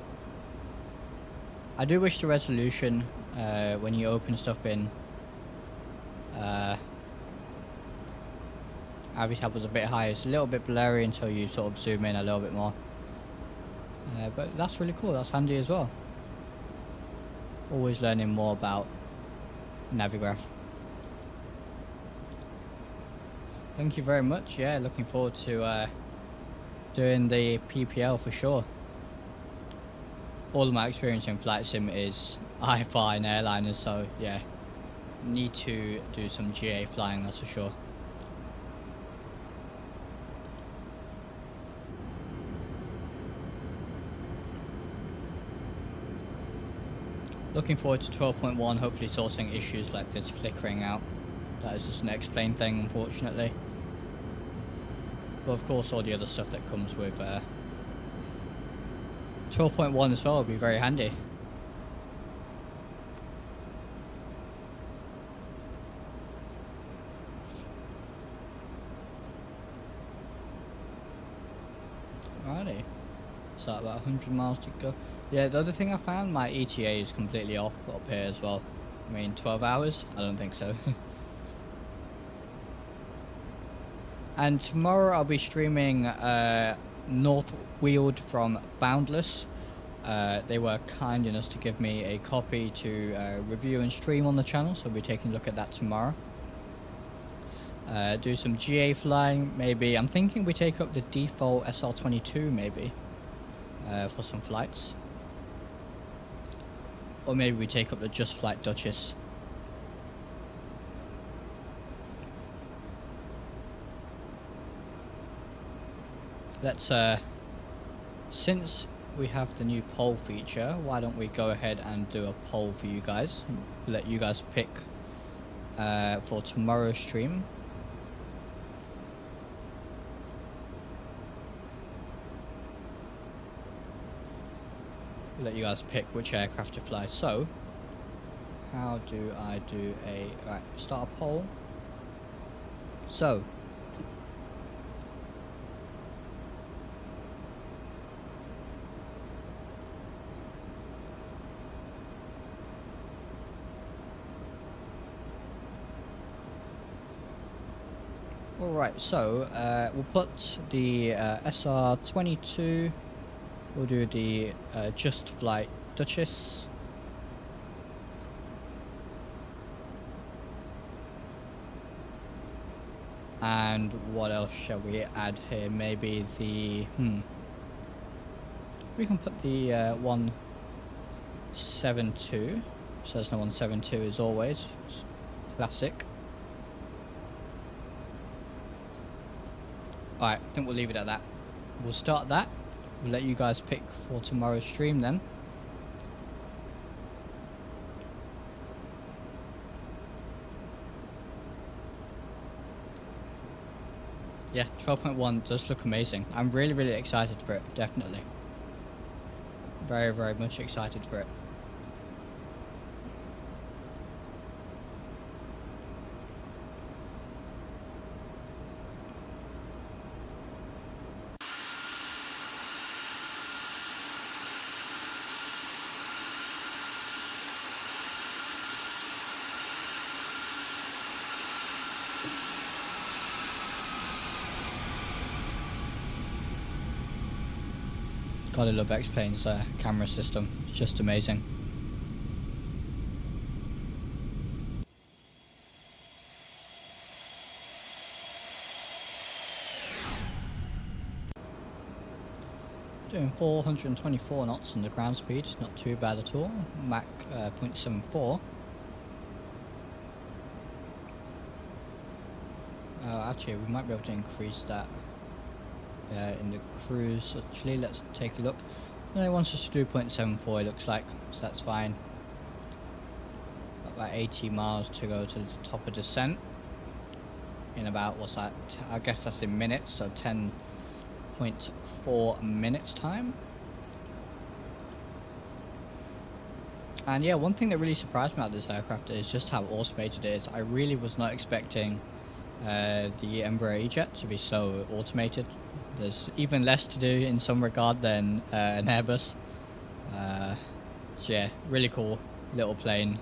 I do wish the resolution when you open stuff in Avitab was a bit higher. It's a little bit blurry until you sort of zoom in a little bit more. But that's really cool. That's handy as well. Always learning more about Navigraph. Thank you very much. Yeah, looking forward to doing the PPL for sure. All of my experience in flight sim is IFR and airliners, so yeah, need to do some GA flying, that's for sure. Looking forward to 12.1, hopefully sorting issues like this flickering out. That is just an X-plane thing, unfortunately. But of course all the other stuff that comes with 12.1 as well will be very handy. Alrighty, so about 100 miles to go. Yeah, the other thing I found, my ETA is completely off up here as well. I mean, 12 hours? I don't think so. And tomorrow I'll be streaming North Wheeled from Boundless. They were kind enough to give me a copy to review and stream on the channel, so I'll be taking a look at that tomorrow. Do some GA flying, maybe. I'm thinking we take up the default SR22 maybe for some flights. Or maybe we take up the Just Flight Duchess. Let's, since we have the new poll feature, why don't we go ahead and do a poll for you guys. Let you guys pick for tomorrow's stream. Let you guys pick which aircraft to fly. So, how do I do a... Right, start a poll. So, alright, so we'll put the SR22, we'll do the Just Flight Duchess, and what else shall we add here? Maybe the, we can put the 172, Cessna 172 as always, classic. Alright, I think we'll leave it at that. We'll start that. We'll let you guys pick for tomorrow's stream then. Yeah, 12.1 does look amazing. I'm really, really excited for it, definitely. Very, very much excited for it. Gotta love X-Plane's camera system, it's just amazing. Doing 424 knots on the ground speed, not too bad at all. Mach 0.74. Actually, we might be able to increase that in the cruise. Actually, let's take a look. No, it wants us to do 0.74, it looks like, so that's fine. Got about 80 miles to go to the top of descent in about, what's that? I guess that's in minutes, so 10.4 minutes time. And yeah, one thing that really surprised me about this aircraft is just how automated it is. I really was not expecting the Embraer E-Jet to be so automated. There's even less to do in some regard than an Airbus. So yeah, really cool little plane.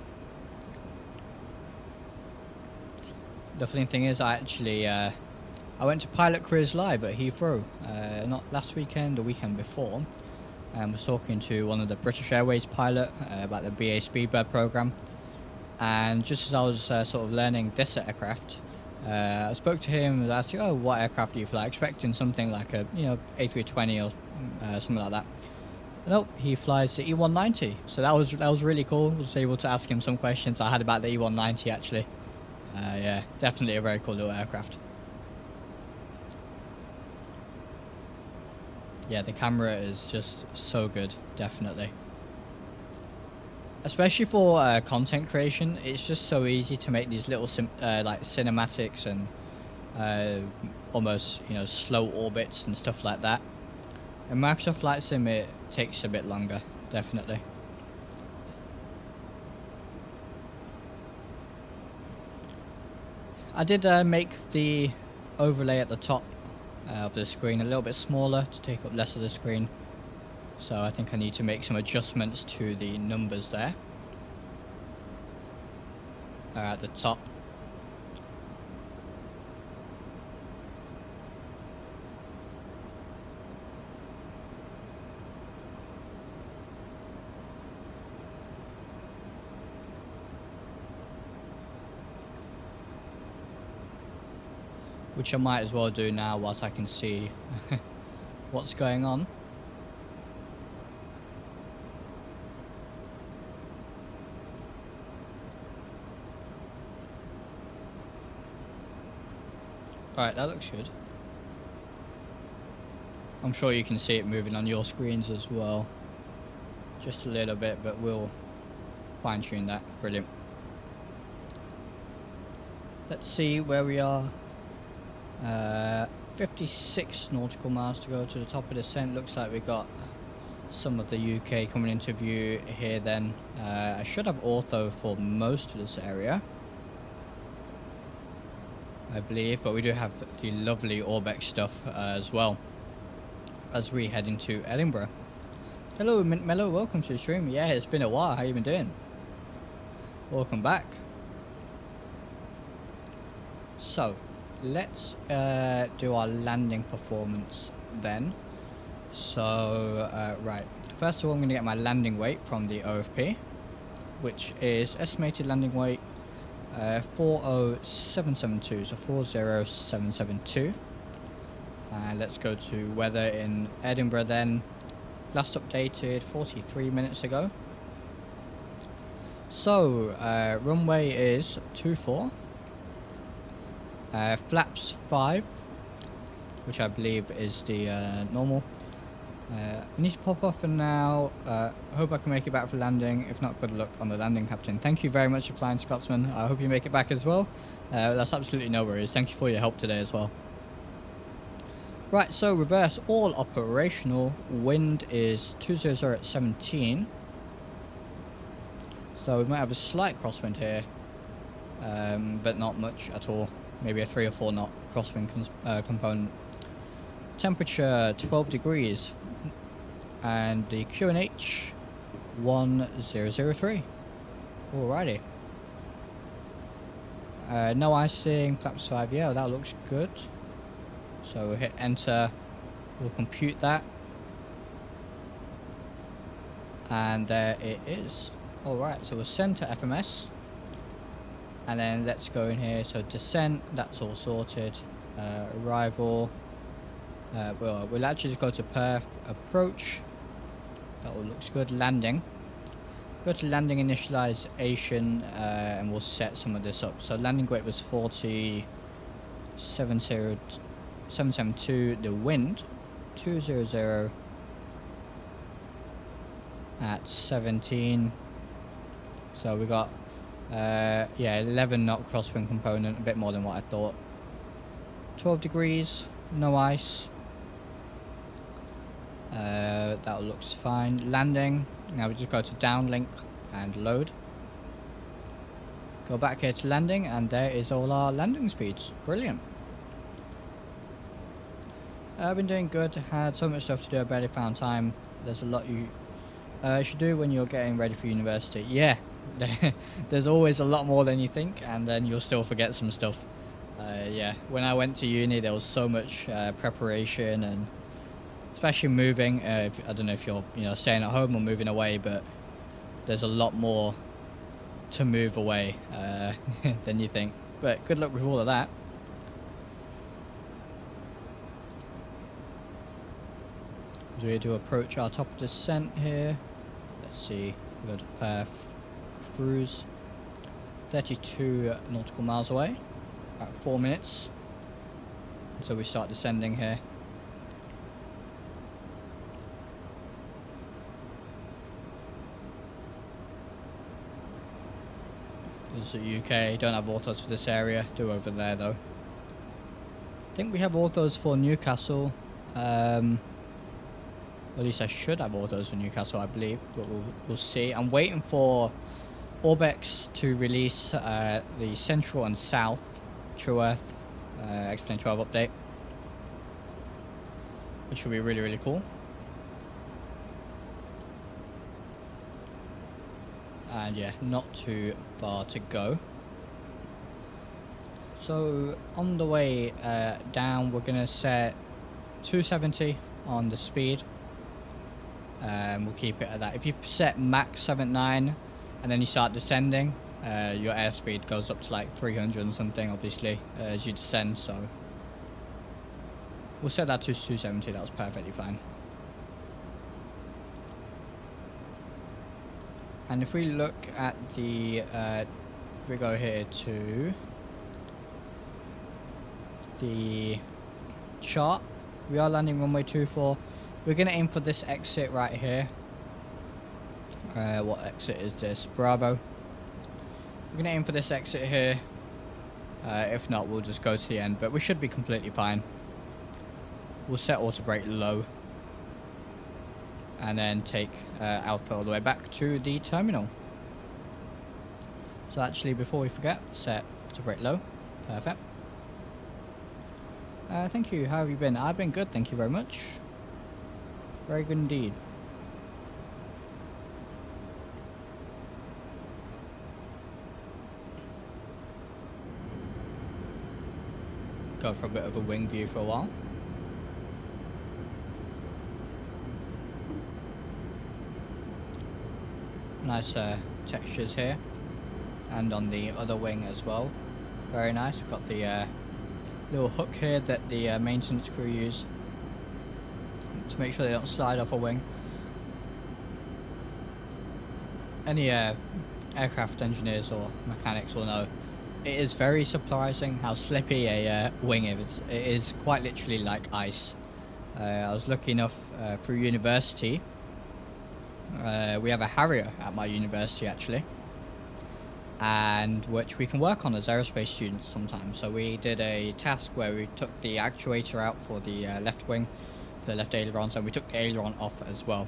The funny thing is, I actually I went to Pilot Careers Live at Heathrow, not last weekend, the weekend before, and was talking to one of the British Airways pilot about the BA Speedbird program. And just as I was sort of learning this aircraft, I spoke to him and asked, "Oh, what aircraft do you fly?" Expecting something like a, A320 or something like that. Nope, he flies the E-190. So that was really cool. I was able to ask him some questions I had about the E-190 actually. Yeah, definitely a very cool little aircraft. Yeah, the camera is just so good, definitely. especially for content creation, it's just so easy to make these little like cinematics and almost, you know, slow orbits and stuff like that. In Microsoft Flight Sim, it takes a bit longer, definitely. I did make the overlay at the top of the screen a little bit smaller to take up less of the screen. So I think I need to make some adjustments to the numbers there at the top. Which I might as well do now whilst I can see what's going on. Alright, that looks good. I'm sure you can see it moving on your screens as well. Just a little bit, but we'll fine tune that. Brilliant. Let's see where we are. 56 nautical miles to go to the top of the descent. Looks like we got some of the UK coming into view here then. I should have ortho for most of this area, I believe, but we do have the lovely Orbex stuff as well as we head into Edinburgh. Hello Mint Mellow, welcome to the stream. Yeah, it's been a while. How you been doing? Welcome back. So let's do our landing performance then. So right, first of all I'm going to get my landing weight from the OFP, which is estimated landing weight 40772, so 40772. And let's go to weather in Edinburgh then. Last updated 43 minutes ago. So runway is 24. Flaps 5, which I believe is the normal. I need to pop off for now. Hope I can make it back for landing. If not, good luck on the landing, Captain. Thank you very much for flying, Scotsman. I hope you make it back as well. That's absolutely no worries. Thank you for your help today as well. Right, so reverse all operational. Wind is 200 at 17. So we might have a slight crosswind here, but not much at all. Maybe a 3 or 4 knot crosswind component. Temperature 12 degrees, and the QNH 1003. Alrighty. No icing, flaps 5. Yeah, that looks good. So we'll hit enter. We'll compute that, and there it is. Alright, so we'll send to FMS. And then let's go in here. So descent, that's all sorted. Arrival. Well, we'll actually just go to Perth. Approach. That all looks good. Landing. Go to landing initialization, and we'll set some of this up. So landing weight was 772. The wind 200 at 17. So we got yeah, 11 knot crosswind component, a bit more than what I thought. 12 degrees, no ice. That looks fine. Landing. Now we just go to downlink and load. Go back here to landing, and there is all our landing speeds. Brilliant. I've been doing good. Had so much stuff to do, I barely found time. There's a lot you should do when you're getting ready for university. Yeah. There's always a lot more than you think, and then you'll still forget some stuff. Yeah, when I went to uni there was so much preparation, and especially moving. I don't know if you're staying at home or moving away, but there's a lot more to move away than you think. But good luck with all of that. So we do approach our top of descent here. Let's see, we go to Perth. Cruise 32 nautical miles away, about 4 minutes until we start descending here. This is the UK. Don't have autos for this area. Do over there though. I think we have autos for Newcastle. At least I should have autos for Newcastle, I believe. But we'll see. I'm waiting for Orbex to release the Central and South True Earth xplane 12 update, which will be really, really cool. And yeah, not too far to go. So on the way down, we're gonna set 270 on the speed. We'll keep it at that. If you set Mach 79 and then you start descending, your airspeed goes up to like 300 and something, obviously, as you descend. So we'll set that to 270. That was perfectly fine. And if we look at the, we go here to the chart, we are landing runway 24. We're going to aim for this exit right here. What exit is this? Bravo. We're going to aim for this exit here. If not, we'll just go to the end, but we should be completely fine. We'll set auto brake low. And then take Alpha all the way back to the terminal. So actually, before we forget, set to brake low. Perfect. Thank you. How have you been? I've been good, thank you very much. Very good indeed. Go for a bit of a wing view for a while. Nice textures here, and on the other wing as well. Very nice. We've got the little hook here that the maintenance crew use to make sure they don't slide off a wing. Any aircraft engineers or mechanics will know it is very surprising how slippy a wing is. It is quite literally like ice. I was lucky enough through university. We have a Harrier at my university actually, and which we can work on as aerospace students sometimes. So we did a task where we took the actuator out for the left wing, for the left ailerons, and we took the aileron off as well.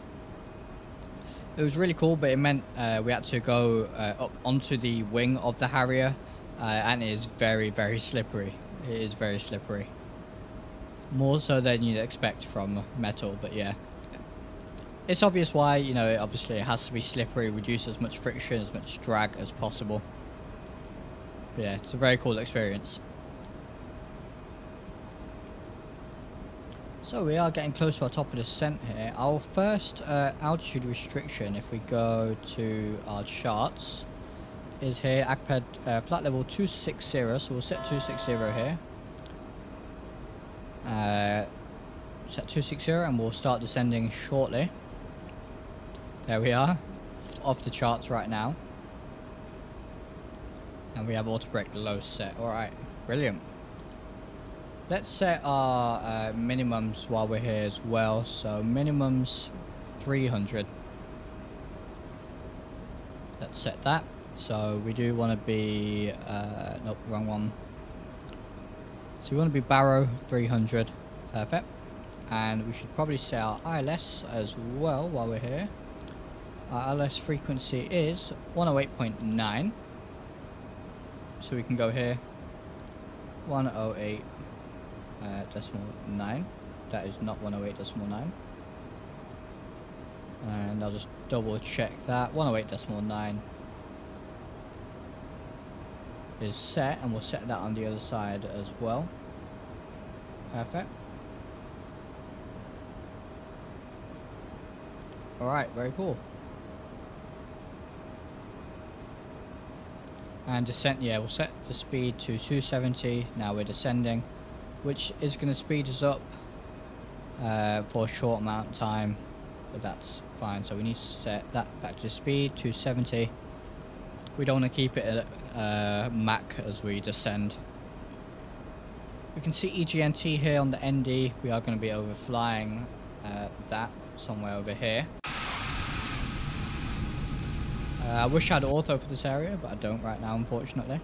It was really cool, but it meant we had to go up onto the wing of the Harrier, and it is very, very slippery. It is very slippery. More so than you'd expect from metal, but yeah. It's obvious why, you know, obviously it has to be slippery, reduce as much friction, as much drag as possible. But yeah, it's a very cool experience. So we are getting close to our top of the descent here. Our first altitude restriction, if we go to our charts, is here, ACPED flight level 260, so we'll set 260 here. Set 260 and we'll start descending shortly. There we are, off the charts right now. And we have auto brake low set. Alright, brilliant. Let's set our minimums while we're here as well. So minimums 300. Let's set that. So we do want to be, nope, wrong one. So we want to be Barrow 300. Perfect. And we should probably set our ILS as well while we're here. Our ILS frequency is 108.9. So we can go here. 108.9. That is not 108.9. And I'll just double check that. 108.9 is set, and we'll set that on the other side as well. Perfect. Alright, very cool. And descent, yeah, we'll set the speed to 270. Now we're descending, which is going to speed us up for a short amount of time, but that's fine. So we need to set that back to speed, 270. We don't want to keep it at Mach as we descend. We can see EGNT here on the ND. We are going to be overflying that somewhere over here. I wish I had ortho for this area, but I don't right now, unfortunately.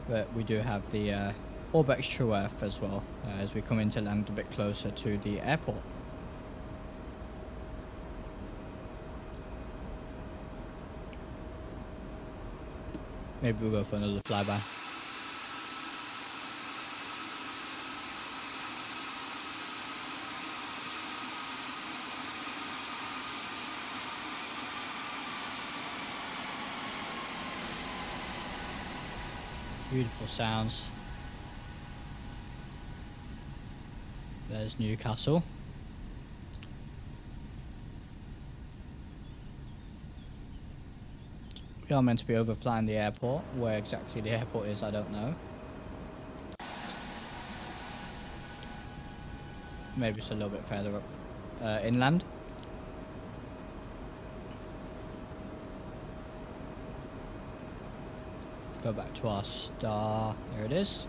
But we do have the Orbex True Earth as well, as we come in to land a bit closer to the airport. Maybe we'll go for another flyby. Beautiful sounds. There's Newcastle. We are meant to be overflying the airport. Where exactly the airport is, I don't know. Maybe it's a little bit further up inland. Go back to our star. There it is.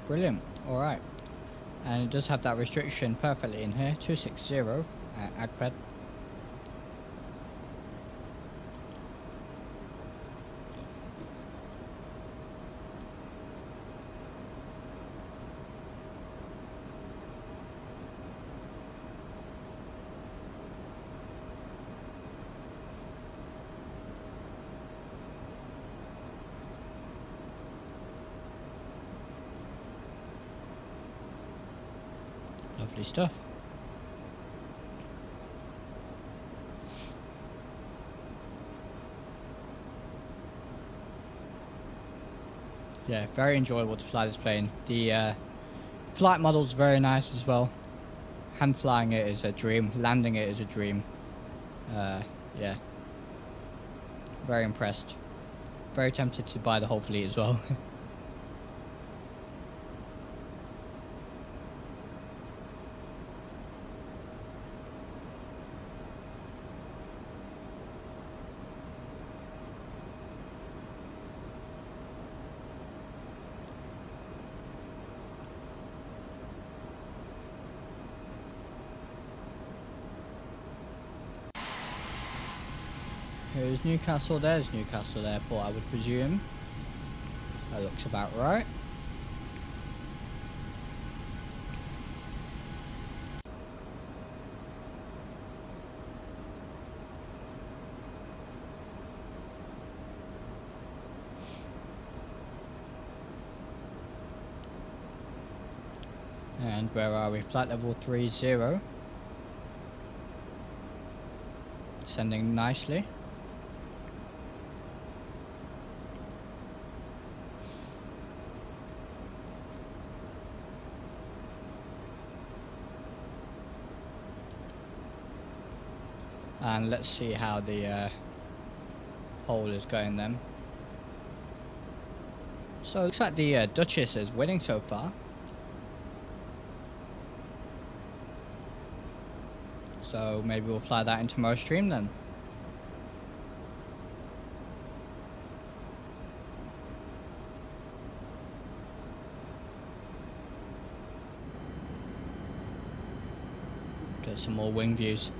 Brilliant. Alright. And it does have that restriction perfectly in here. 260 AGPED. Lovely stuff. Yeah, very enjoyable to fly this plane. The flight model's very nice as well. Hand flying it is a dream. Landing it is a dream. Yeah. Very impressed. Very tempted to buy the whole fleet as well. Here's Newcastle, there's Newcastle Airport, I would presume. That looks about right. And where are we? Flight level 30. Descending nicely. And let's see how the hole is going then. So it looks like the Duchess is winning so far. So maybe we'll fly that into tomorrow's stream then. Get some more wing views.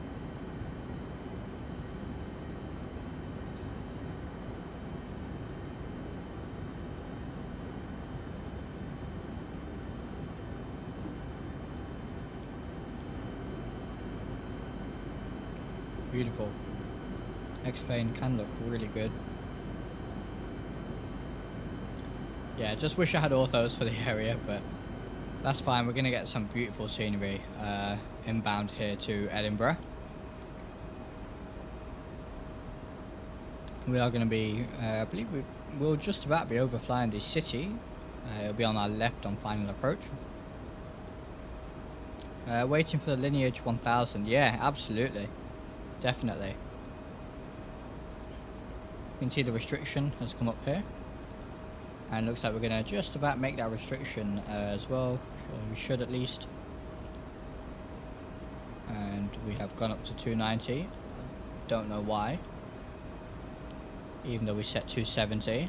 Beautiful. X-plane can look really good. Yeah, just wish I had orthos for the area, but that's fine. We're going to get some beautiful scenery inbound here to Edinburgh. We are going to be, I believe we'll just about be overflying the city. It'll be on our left on final approach. Waiting for the Lineage 1000. Yeah, absolutely. Definitely. You can see the restriction has come up here. And looks like we're going to just about make that restriction as well. We should at least. And we have gone up to 290. Don't know why. Even though we set 270.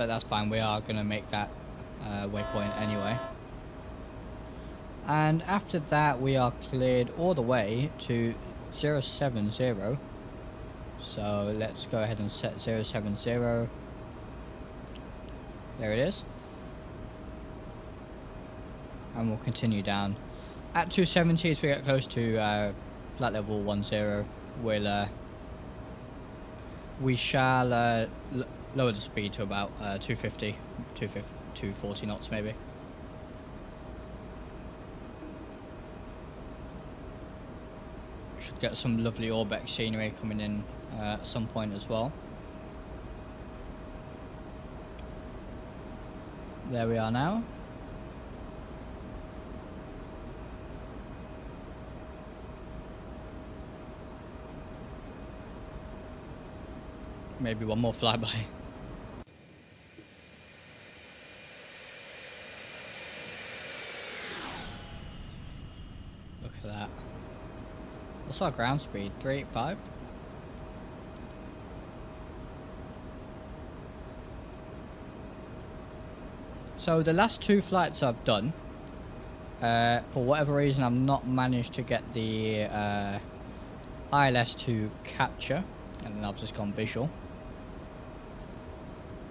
but that's fine. We are going to make that waypoint anyway. And after that, we are cleared all the way to 070. So let's go ahead and set 070. There it is. And we'll continue down. At 270, as we get close to flight level 10, we shall lower the speed to about 250, 240 knots maybe. Should get some lovely Orbex scenery coming in at some point as well. There we are now. Maybe one more flyby. Look at that. What's our ground speed? 385? So the last two flights I've done, for whatever reason I've not managed to get the ILS to capture, and then I've just gone visual.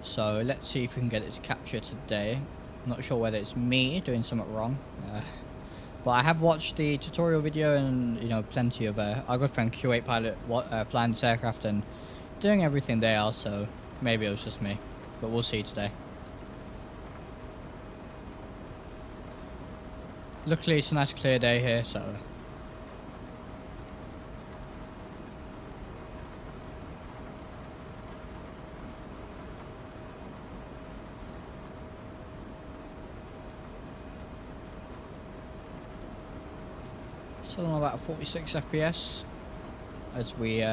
So let's see if we can get it to capture today. I'm not sure whether it's me doing something wrong, but I have watched the tutorial video, and you know, plenty of our good friend Q8 pilot flying this aircraft and doing everything they are, so maybe it was just me, but we'll see today. Luckily it's a nice clear day here, so still on about 46 FPS as we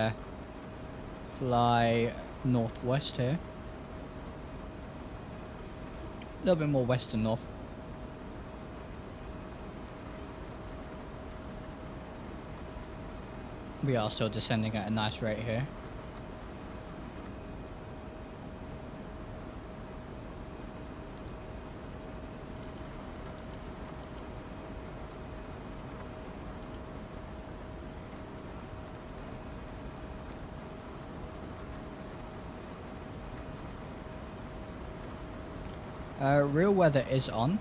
fly northwest here. A little bit more west than north. We are still descending at a nice rate here. Real weather is on.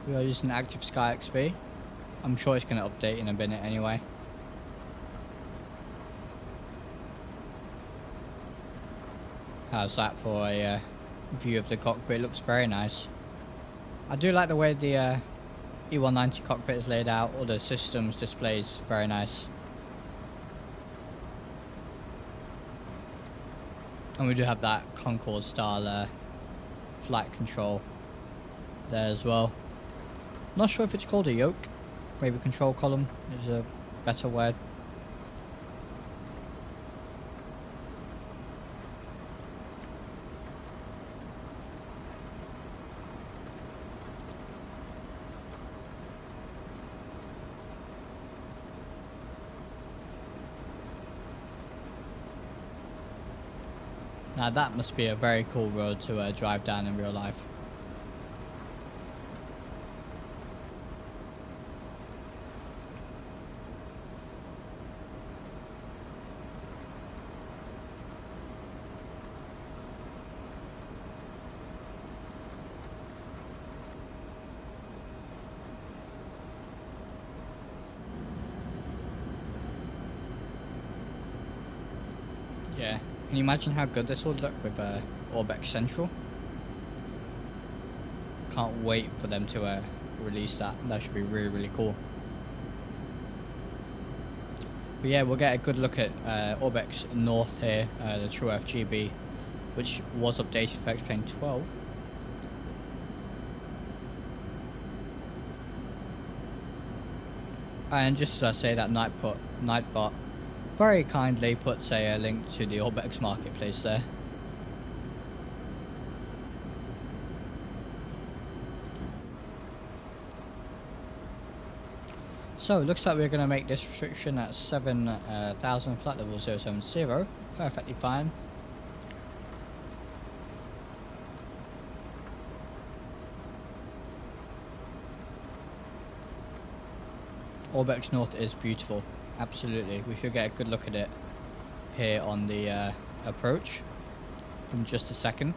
We are using Active Sky XP. I'm sure it's going to update in a minute anyway. How's that for a view of the cockpit? It looks very nice. I do like the way the E-190 cockpit is laid out. All the systems displays very nice. And we do have that Concorde style flight control there as well. Not sure if it's called a yoke. Maybe control column is a better word. Now that must be a very cool road to drive down in real life. Yeah. Can you imagine how good this would look with Orbex Central? Can't wait for them to release that. That should be really, really cool. But yeah, we'll get a good look at Orbex North here, the True FGB, which was updated for xplane 12. And just as I say that, Nightbot very kindly puts a link to the Orbex marketplace there. So it looks like we're going to make this restriction at 7,000, flight level 070. Perfectly fine. Orbex North is beautiful. Absolutely. We should get a good look at it here on the approach in just a second.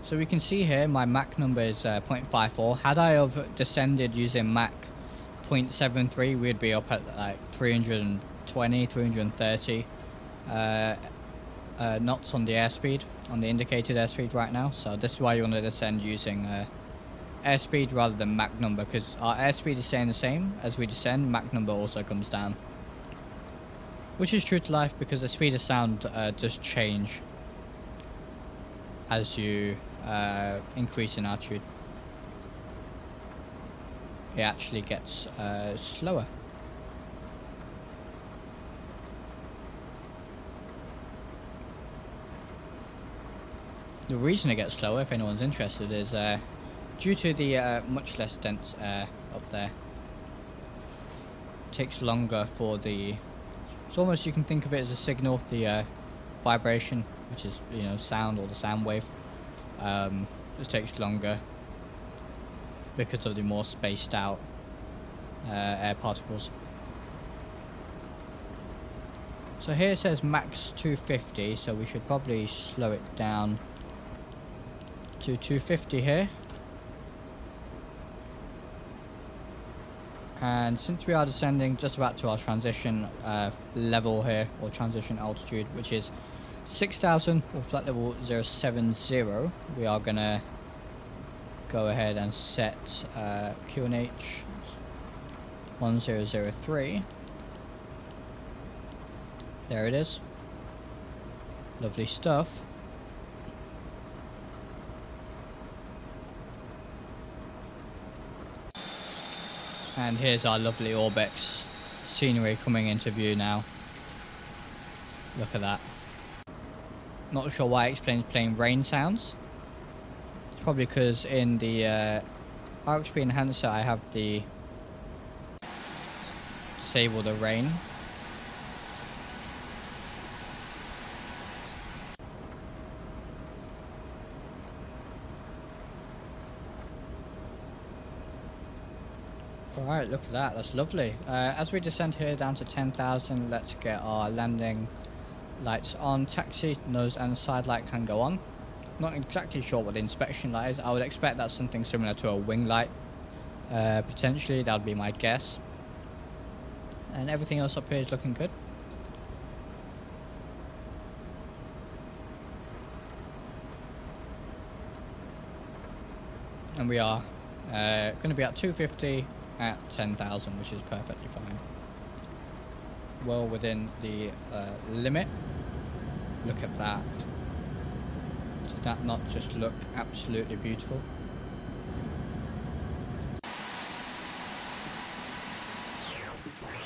So we can see here my Mach number is 0.54. Had I have descended using Mach 0.73, we'd be up at like 320, 330 knots on the airspeed, on the indicated airspeed right now. So this is why you want to descend using airspeed rather than Mach number, because our airspeed is staying the same. As we descend, Mach number also comes down. Which is true to life, because the speed of sound does change as you increase in altitude. It actually gets slower. The reason it gets slower, if anyone's interested, is due to the much less dense air up there. It takes longer for the... It's almost, you can think of it as a signal, the vibration, which is, you know, sound, or the sound wave. Just takes longer because of the more spaced out air particles. So here it says max 250, so we should probably slow it down to 250 here. And since we are descending just about to our transition level here, or transition altitude, which is 6,000 for flight level 070, we are gonna go ahead and set QNH 1003. There it is. Lovely stuff. And here's our lovely Orbex scenery coming into view now. Look at that. Not sure why xplane's playing rain sounds. It's probably because in the RXP enhancer I have the disable the rain. Alright, look at that, that's lovely. As we descend here down to 10,000, let's get our landing lights on. Taxi, nose and side light can go on. Not exactly sure what the inspection light is. I would expect that's something similar to a wing light. Potentially, that would be my guess. And everything else up here is looking good. And we are going to be at 250 at 10,000, which is perfectly fine. Well within the limit. Look at that. Does that not just look absolutely beautiful?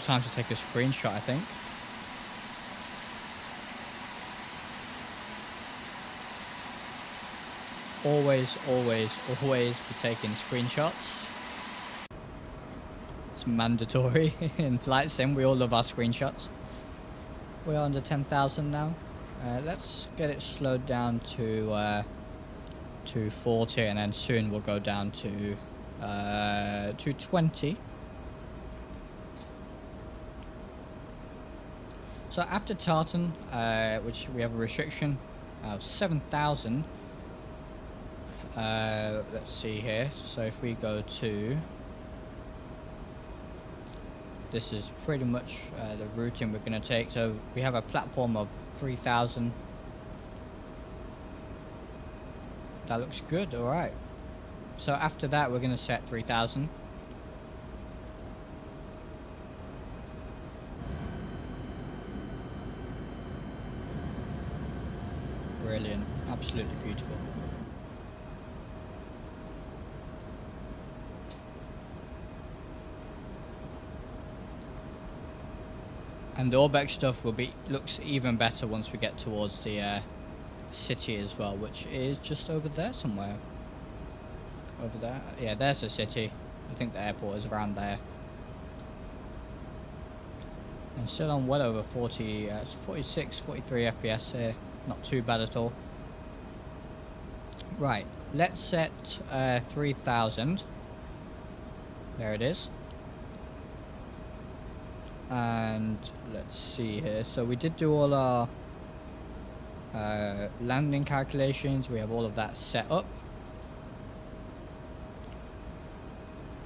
Time to take a screenshot, I think. Always, always, always be taking screenshots. It's mandatory in flight sim. We all love our screenshots. We're under 10,000 now. Let's get it slowed down to 240, and then soon we'll go down to 220. So after Tartan, which we have a restriction of 7,000. Let's see here. So if we go to, this is pretty much the routing we're going to take. So we have a platform of 3,000. That looks good. All right. So after that, we're going to set 3,000. Brilliant. Absolutely beautiful. And the Orbex stuff looks even better once we get towards the city as well, which is just over there somewhere. Over there. Yeah, there's the city. I think the airport is around there. And still on well over 40, it's 46, 43 FPS here. Not too bad at all. Right, let's set 3000. There it is. And let's see here. So we did do all our landing calculations. We have all of that set up.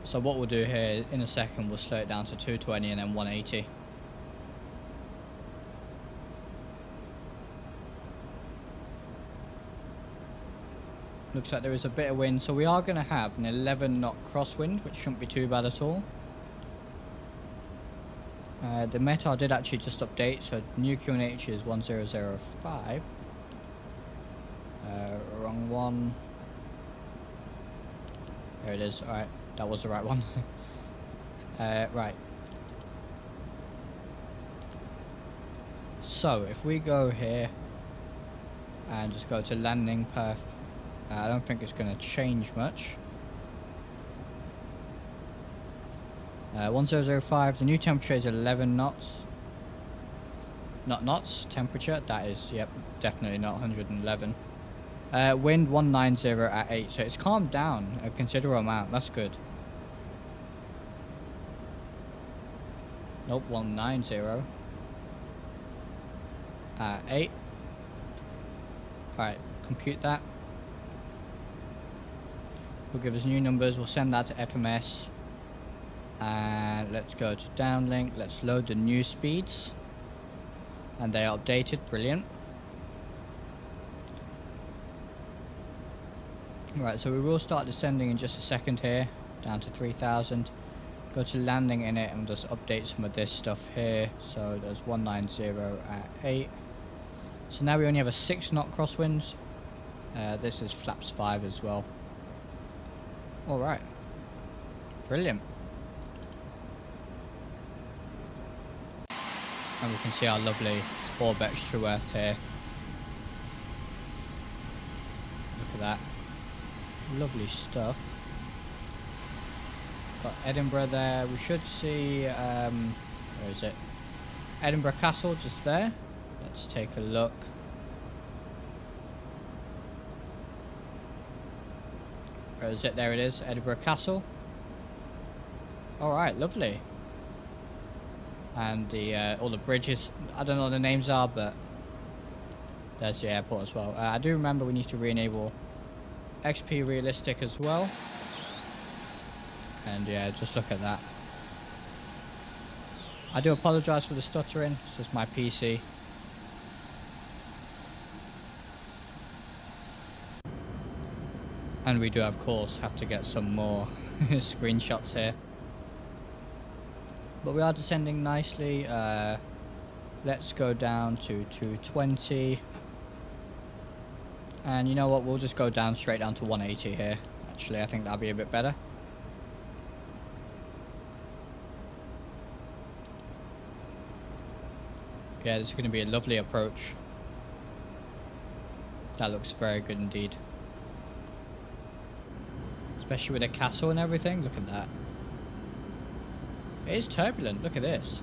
So what we'll do here in a second, we'll slow it down to 220 and then 180. Looks like there is a bit of wind, so we are going to have an 11 knot crosswind, which shouldn't be too bad at all. The METAR did actually just update, so new QNH is 1005. Wrong one. There it is. Alright, that was the right one. Right. So, if we go here and just go to landing perf, I don't think it's going to change much. 1005, the new temperature is 11 knots. Not knots, temperature, that is, yep, definitely not 111. Wind 190 at 8, so it's calmed down a considerable amount, that's good. Nope, 190 at 8. Alright, compute that. We'll give us new numbers, we'll send that to FMS. And let's go to downlink, let's load the new speeds. And they are updated, brilliant. Right, so we will start descending in just a second here, down to 3000. Go to landing in it and just update some of this stuff here. So there's 190 at 8. So now we only have a 6 knot crosswind. This is flaps 5 as well. Alright, brilliant. And we can see our lovely Pushback true earth here. Look at that. Lovely stuff. Got Edinburgh there. We should see, where is it? Edinburgh Castle just there. Let's take a look. Where is it? There it is, Edinburgh Castle. Alright, lovely. And the all the bridges, I don't know what the names are, but there's the airport as well. I do remember we need to re-enable XP realistic as well. And yeah, just look at that. I do apologise for the stuttering, it's just my PC. And we do, of course, have to get some more screenshots here. But we are descending nicely. Let's go down to 220. And you know what, we'll just go down straight down to 180 here. Actually, I think that'll be a bit better. Yeah, this is going to be a lovely approach. That looks very good indeed. Especially with the castle and everything, look at that. It is turbulent, look at this.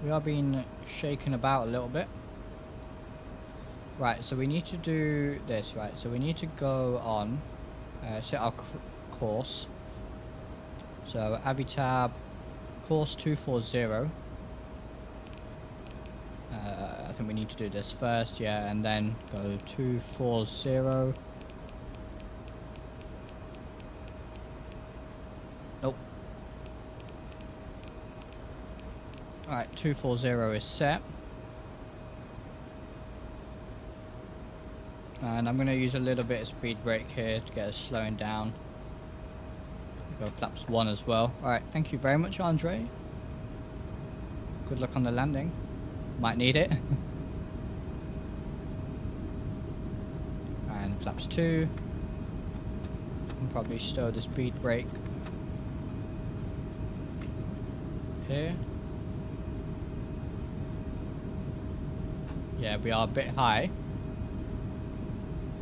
We are being shaken about a little bit. Right, so we need to do this, right, so we need to go on, set our course. So, Avitab, course 240. I think we need to do this first, yeah, and then go 240. Nope. Alright, 240 is set. And I'm going to use a little bit of speed brake here to get us slowing down. Go flaps 1 as well. Alright, thank you very much, Andre. Good luck on the landing. Might need it. And flaps 2. And probably stow the speed brake here. Yeah, we are a bit high.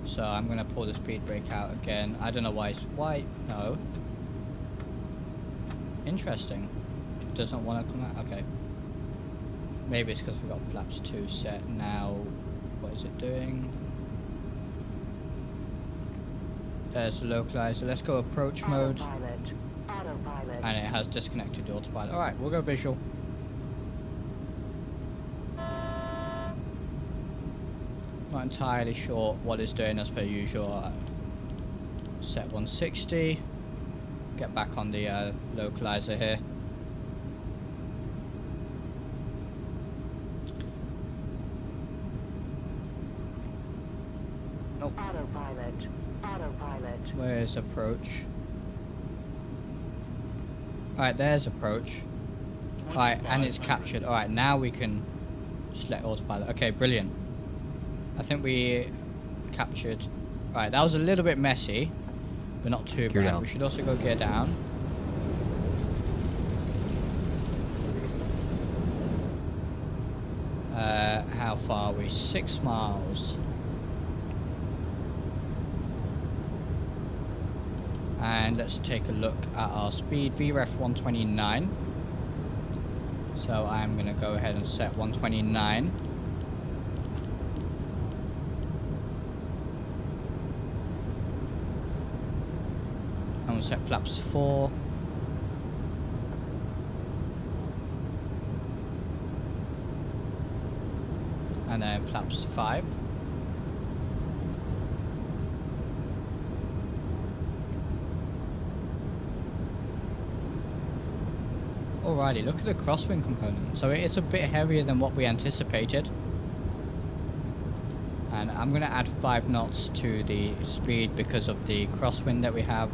So I'm going to pull the speed brake out again. I don't know why it's white. No. Interesting. It doesn't want to come out. Okay. Maybe it's because we've got flaps 2 set now. What is it doing? There's the localizer. Let's go approach mode. Autopilot. Autopilot. And it has disconnected the autopilot. Alright, we'll go visual. Not entirely sure what it's doing as per usual. Set 160. Get back on the localizer here. Nope. Autopilot. Autopilot. Where's approach? Alright, there's approach. Alright, and it's captured. Alright, now we can select autopilot. Okay, brilliant. I think we captured. Alright, that was a little bit messy, but not too Gear bad. down. We should also go gear down. How far are we? 6 miles. And let's take a look at our speed. VREF 129. So I'm going to go ahead and set 129. And we'll set flaps 4. And then flaps 5. Alrighty, look at the crosswind component. So it's a bit heavier than what we anticipated. And I'm going to add 5 knots to the speed because of the crosswind that we have.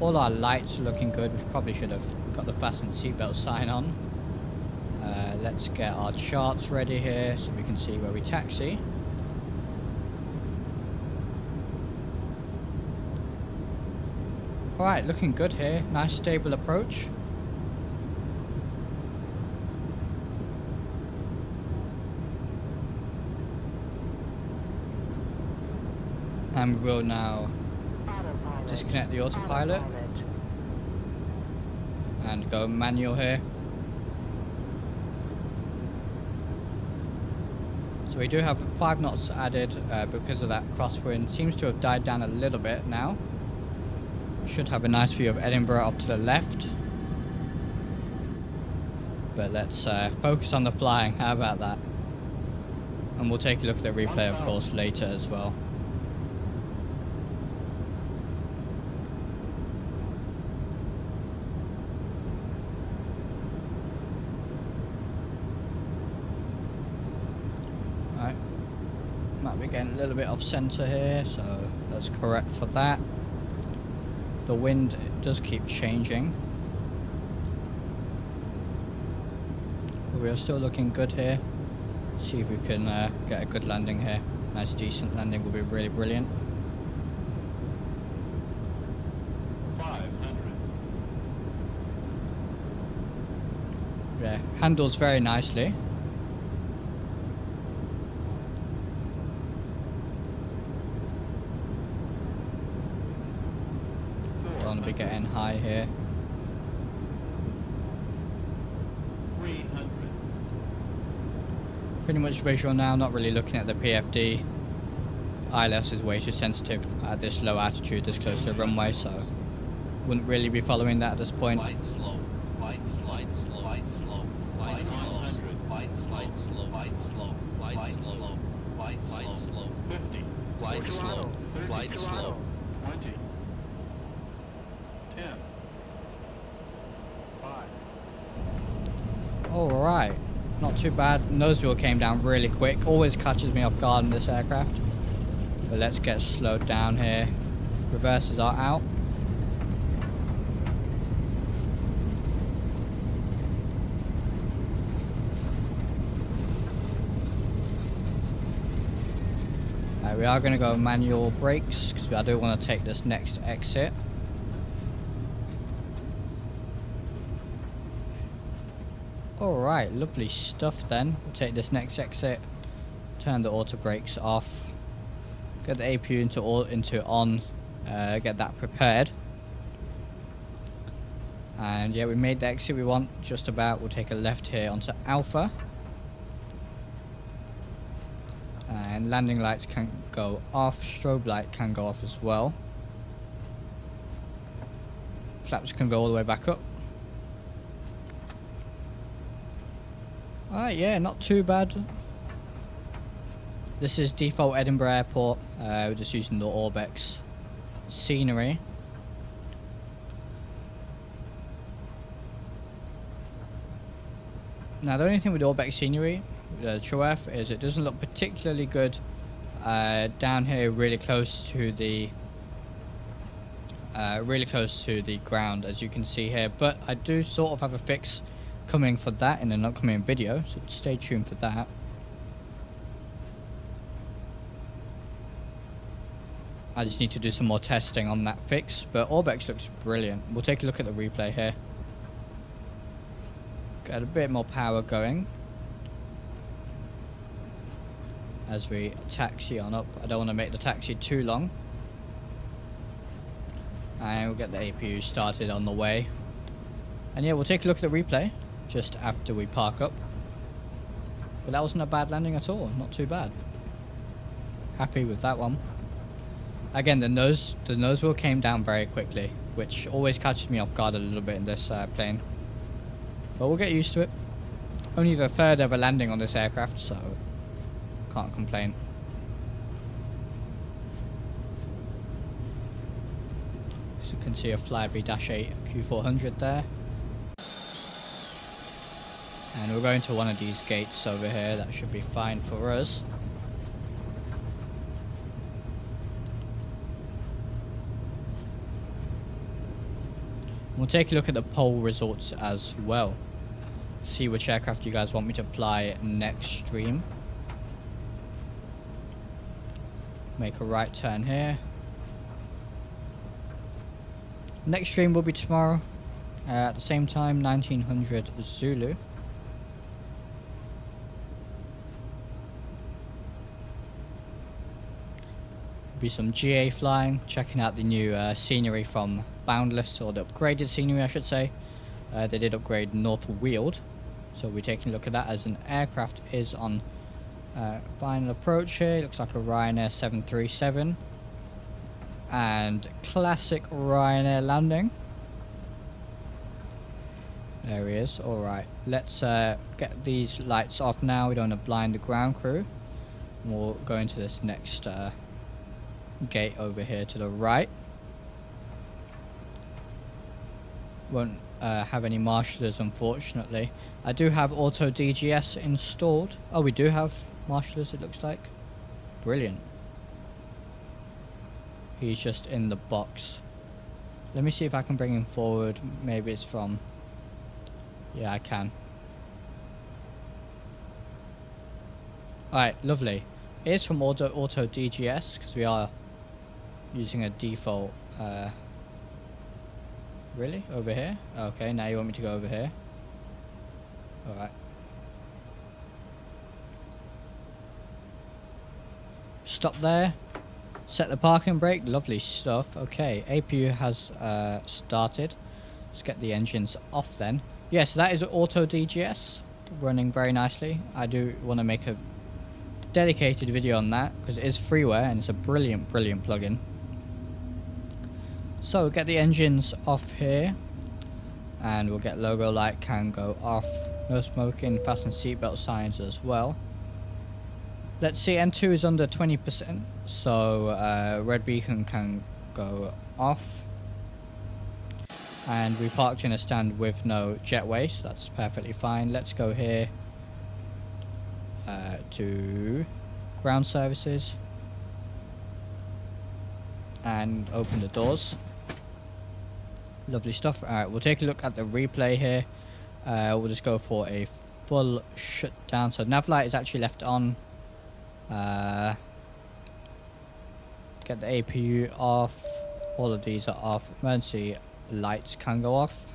All our lights are looking good. We probably should have got the fasten seatbelt sign on. Let's get our charts ready here so we can see where we taxi. Alright, looking good here. Nice stable approach. And we'll now Autopilot. disconnect the autopilot and go manual here. So we do have 5 knots added because of that crosswind. Seems to have died down a little bit now. Should have a nice view of Edinburgh up to the left. But let's focus on the flying. How about that? And we'll take a look at the replay, of course, later as well. Might be getting a little bit off center here, so let's correct for that. The wind does keep changing. But we are still looking good here. See if we can get a good landing here. Nice decent landing will be really brilliant. 500. Yeah, handles very nicely. Don't want to be getting high here. 300. Pretty much visual now, not really looking at the PFD. ILS is way too sensitive at this low altitude, this close to the runway, so wouldn't really be following that at this point. Light slow, light slow, light slow, light slow, light slow, light slow, light slow, light slow, 50. light slow, light slow. 20. 10. 5. Alright, not too bad. Nose wheel came down really quick. Always catches me off guard in this aircraft. But let's get slowed down here. Reverses are out. We are going to go manual brakes because I do want to take this next exit. Alright, lovely stuff then. We'll take this next exit, turn the auto brakes off, get the APU into on, get that prepared. And yeah, we made the exit we want just about. We'll take a left here onto Alpha. And landing lights can go off, strobe light can go off as well. Flaps can go all the way back up. Alright, yeah, not too bad. This is default Edinburgh Airport. We're just using the Orbex scenery. Now the only thing with Orbex scenery, the True F, is it doesn't look particularly good down here, really close to the ground, as you can see here. But I do sort of have a fix coming for that in an upcoming video, so stay tuned for that. I just need to do some more testing on that fix, but Orbex looks brilliant. We'll take a look at the replay here. Get a bit more power going as we taxi on up. I don't want to make the taxi too long. And we'll get the APU started on the way. And yeah, we'll take a look at the replay just after we park up. But that wasn't a bad landing at all, not too bad. Happy with that one. Again, the nose wheel came down very quickly, which always catches me off guard a little bit in this plane. But we'll get used to it. Only the third ever landing on this aircraft, so can't complain. So you can see a Flybe-8 Q400 there. And we're going to one of these gates over here. That should be fine for us. We'll take a look at the poll results as well. See which aircraft you guys want me to fly next stream. Make a right turn here. Next stream will be tomorrow at the same time, 1900 Zulu. Be some GA flying, checking out the new scenery from Boundless, or the upgraded scenery I should say. They did upgrade North Weald, so we're taking a look at that as an aircraft is on final approach here. Looks like a Ryanair 737 and classic Ryanair landing. There he is. Alright, let's get these lights off now. We don't want to blind the ground crew. We'll go into this next gate over here to the right. Won't have any marshallers, unfortunately. I do have auto DGS installed. Oh, we do have marshallers, it looks like. Brilliant. He's just in the box. Let me see if I can bring him forward. Maybe it's from... Yeah, I can. Alright, lovely. It is from auto DGS, because we are using a default... Really? Over here? Okay, now you want me to go over here. Alright. Stop there. Set the parking brake. Lovely stuff. Okay, APU has started. Let's get the engines off then. Yes, that is auto DGS. Running very nicely. I do want to make a dedicated video on that, because it is freeware and it's a brilliant plugin. So get the engines off here, and we'll get logo light can go off, no smoking, fasten seatbelt signs as well. Let's see, N2 is under 20%, so red beacon can go off. And we parked in a stand with no jetway, so that's perfectly fine. Let's go here to ground services and open the doors. Lovely stuff. Alright, we'll take a look at the replay here. We'll just go for a full shutdown. So nav light is actually left on. Get the APU off. All of these are off. Emergency lights can go off.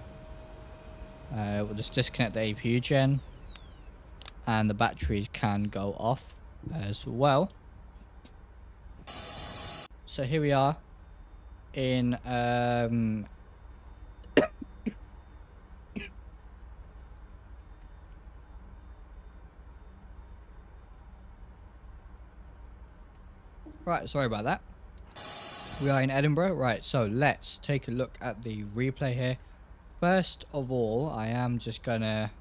We'll just disconnect the APU gen. And the batteries can go off as well. So here we are in Right, sorry about that. We are in Edinburgh. Right, so let's take a look at the replay here. First of all, I am just gonna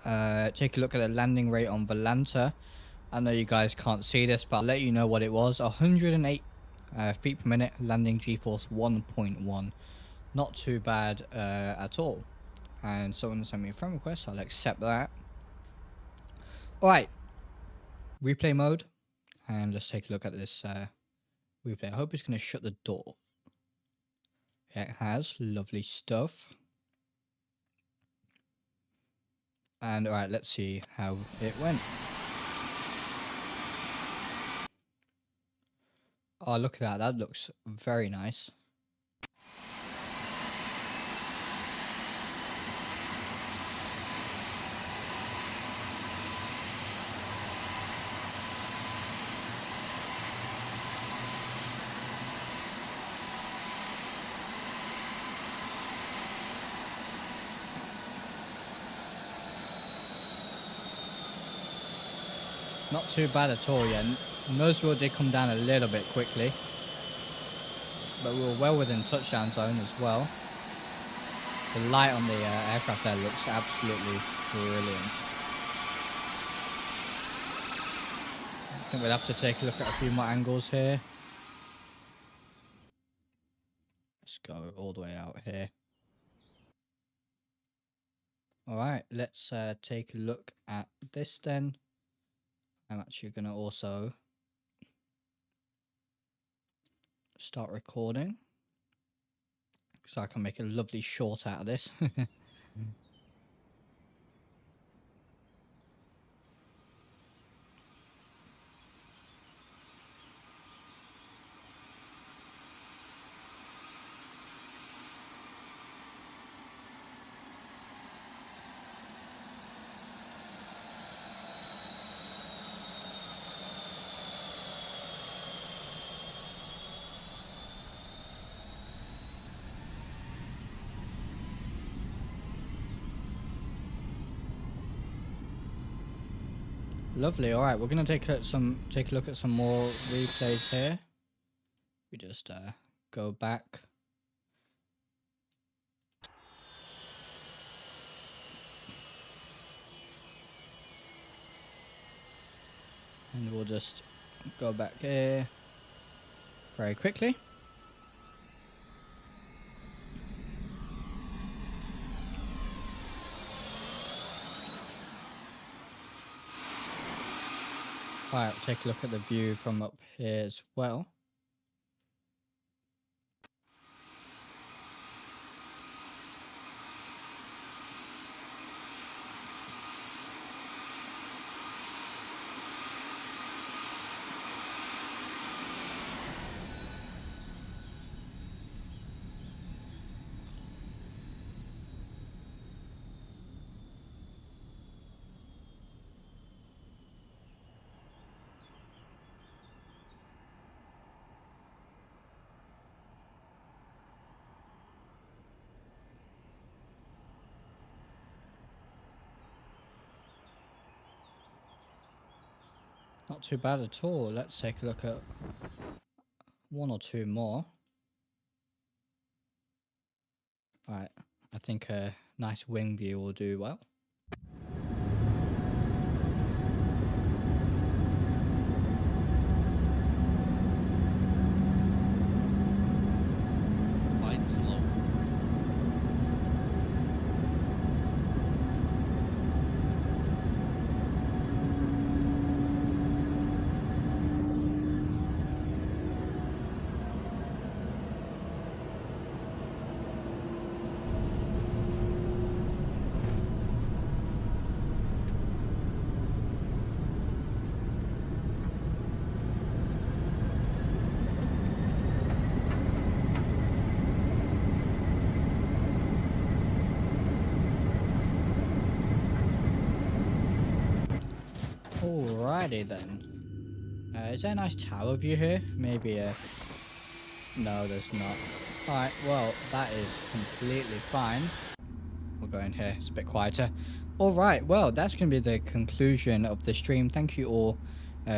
take a look at the landing rate on Volanta. I know you guys can't see this, but I'll let you know what it was. 108 feet per minute, landing G-force 1.1. Not too bad at all. And someone sent me a friend request, so I'll accept that. Alright, replay mode. And let's take a look at this replay. I hope it's going to shut the door. Yeah, it has. Lovely stuff. And alright, let's see how it went. Oh, look at that. That looks very nice. Not too bad at all yet. Nosewheel did come down a little bit quickly, but we were well within touchdown zone as well. The light on the aircraft there looks absolutely brilliant. I think we'll have to take a look at a few more angles here. Let's go all the way out here. Alright, let's take a look at this then. I'm actually going to also start recording so I can make a lovely short out of this. Lovely. All right, we're gonna take a look at some more replays here. We just go back. And we'll just go back here very quickly. Alright, take a look at the view from up here as well. Not too bad at all. Let's take a look at one or two more. Right, I think a nice wing view will do well. Light slow. Alrighty then. Is there a nice tower view here? Maybe a... No, there's not. Alright, well, that is completely fine. We'll go in here. It's a bit quieter. Alright, well, that's going to be the conclusion of the stream. Thank you all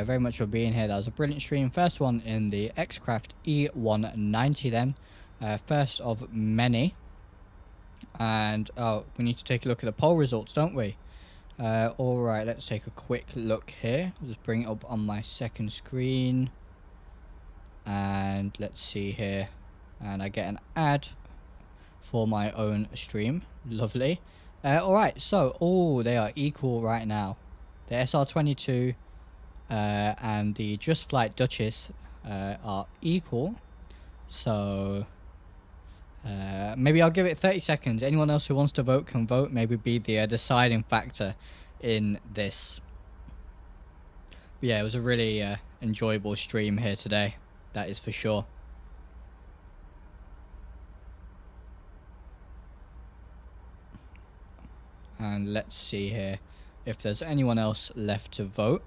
very much for being here. That was a brilliant stream. First one in the X-Craft E-190 then. First of many. And oh, we need to take a look at the poll results, don't we? Alright, let's take a quick look here. I'll just bring it up on my second screen. And let's see here. And I get an ad for my own stream. Lovely. Alright, so, oh, they are equal right now. The SR22 and the Just Flight Duchess are equal. So, maybe I'll give it 30 seconds. Anyone else who wants to vote can vote. Maybe be the deciding factor in this. But yeah, it was a really enjoyable stream here today. That is for sure. And let's see here if there's anyone else left to vote.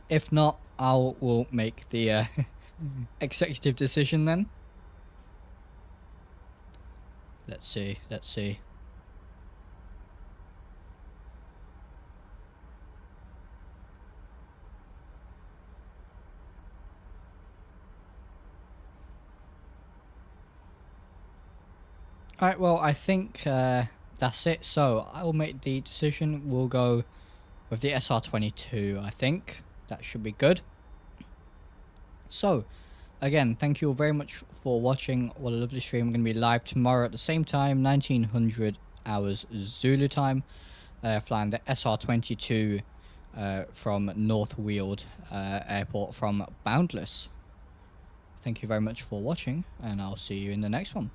If not, will make the executive decision then. Let's see, let's see. Alright, well, I think that's it. So, I will make the decision. We'll go with the SR22, I think. That should be good. So, again, thank you all very much for watching. What a lovely stream. I'm going to be live tomorrow at the same time, 1900 hours Zulu time. Flying the SR22 from North Weald Airport from Boundless. Thank you very much for watching, and I'll see you in the next one.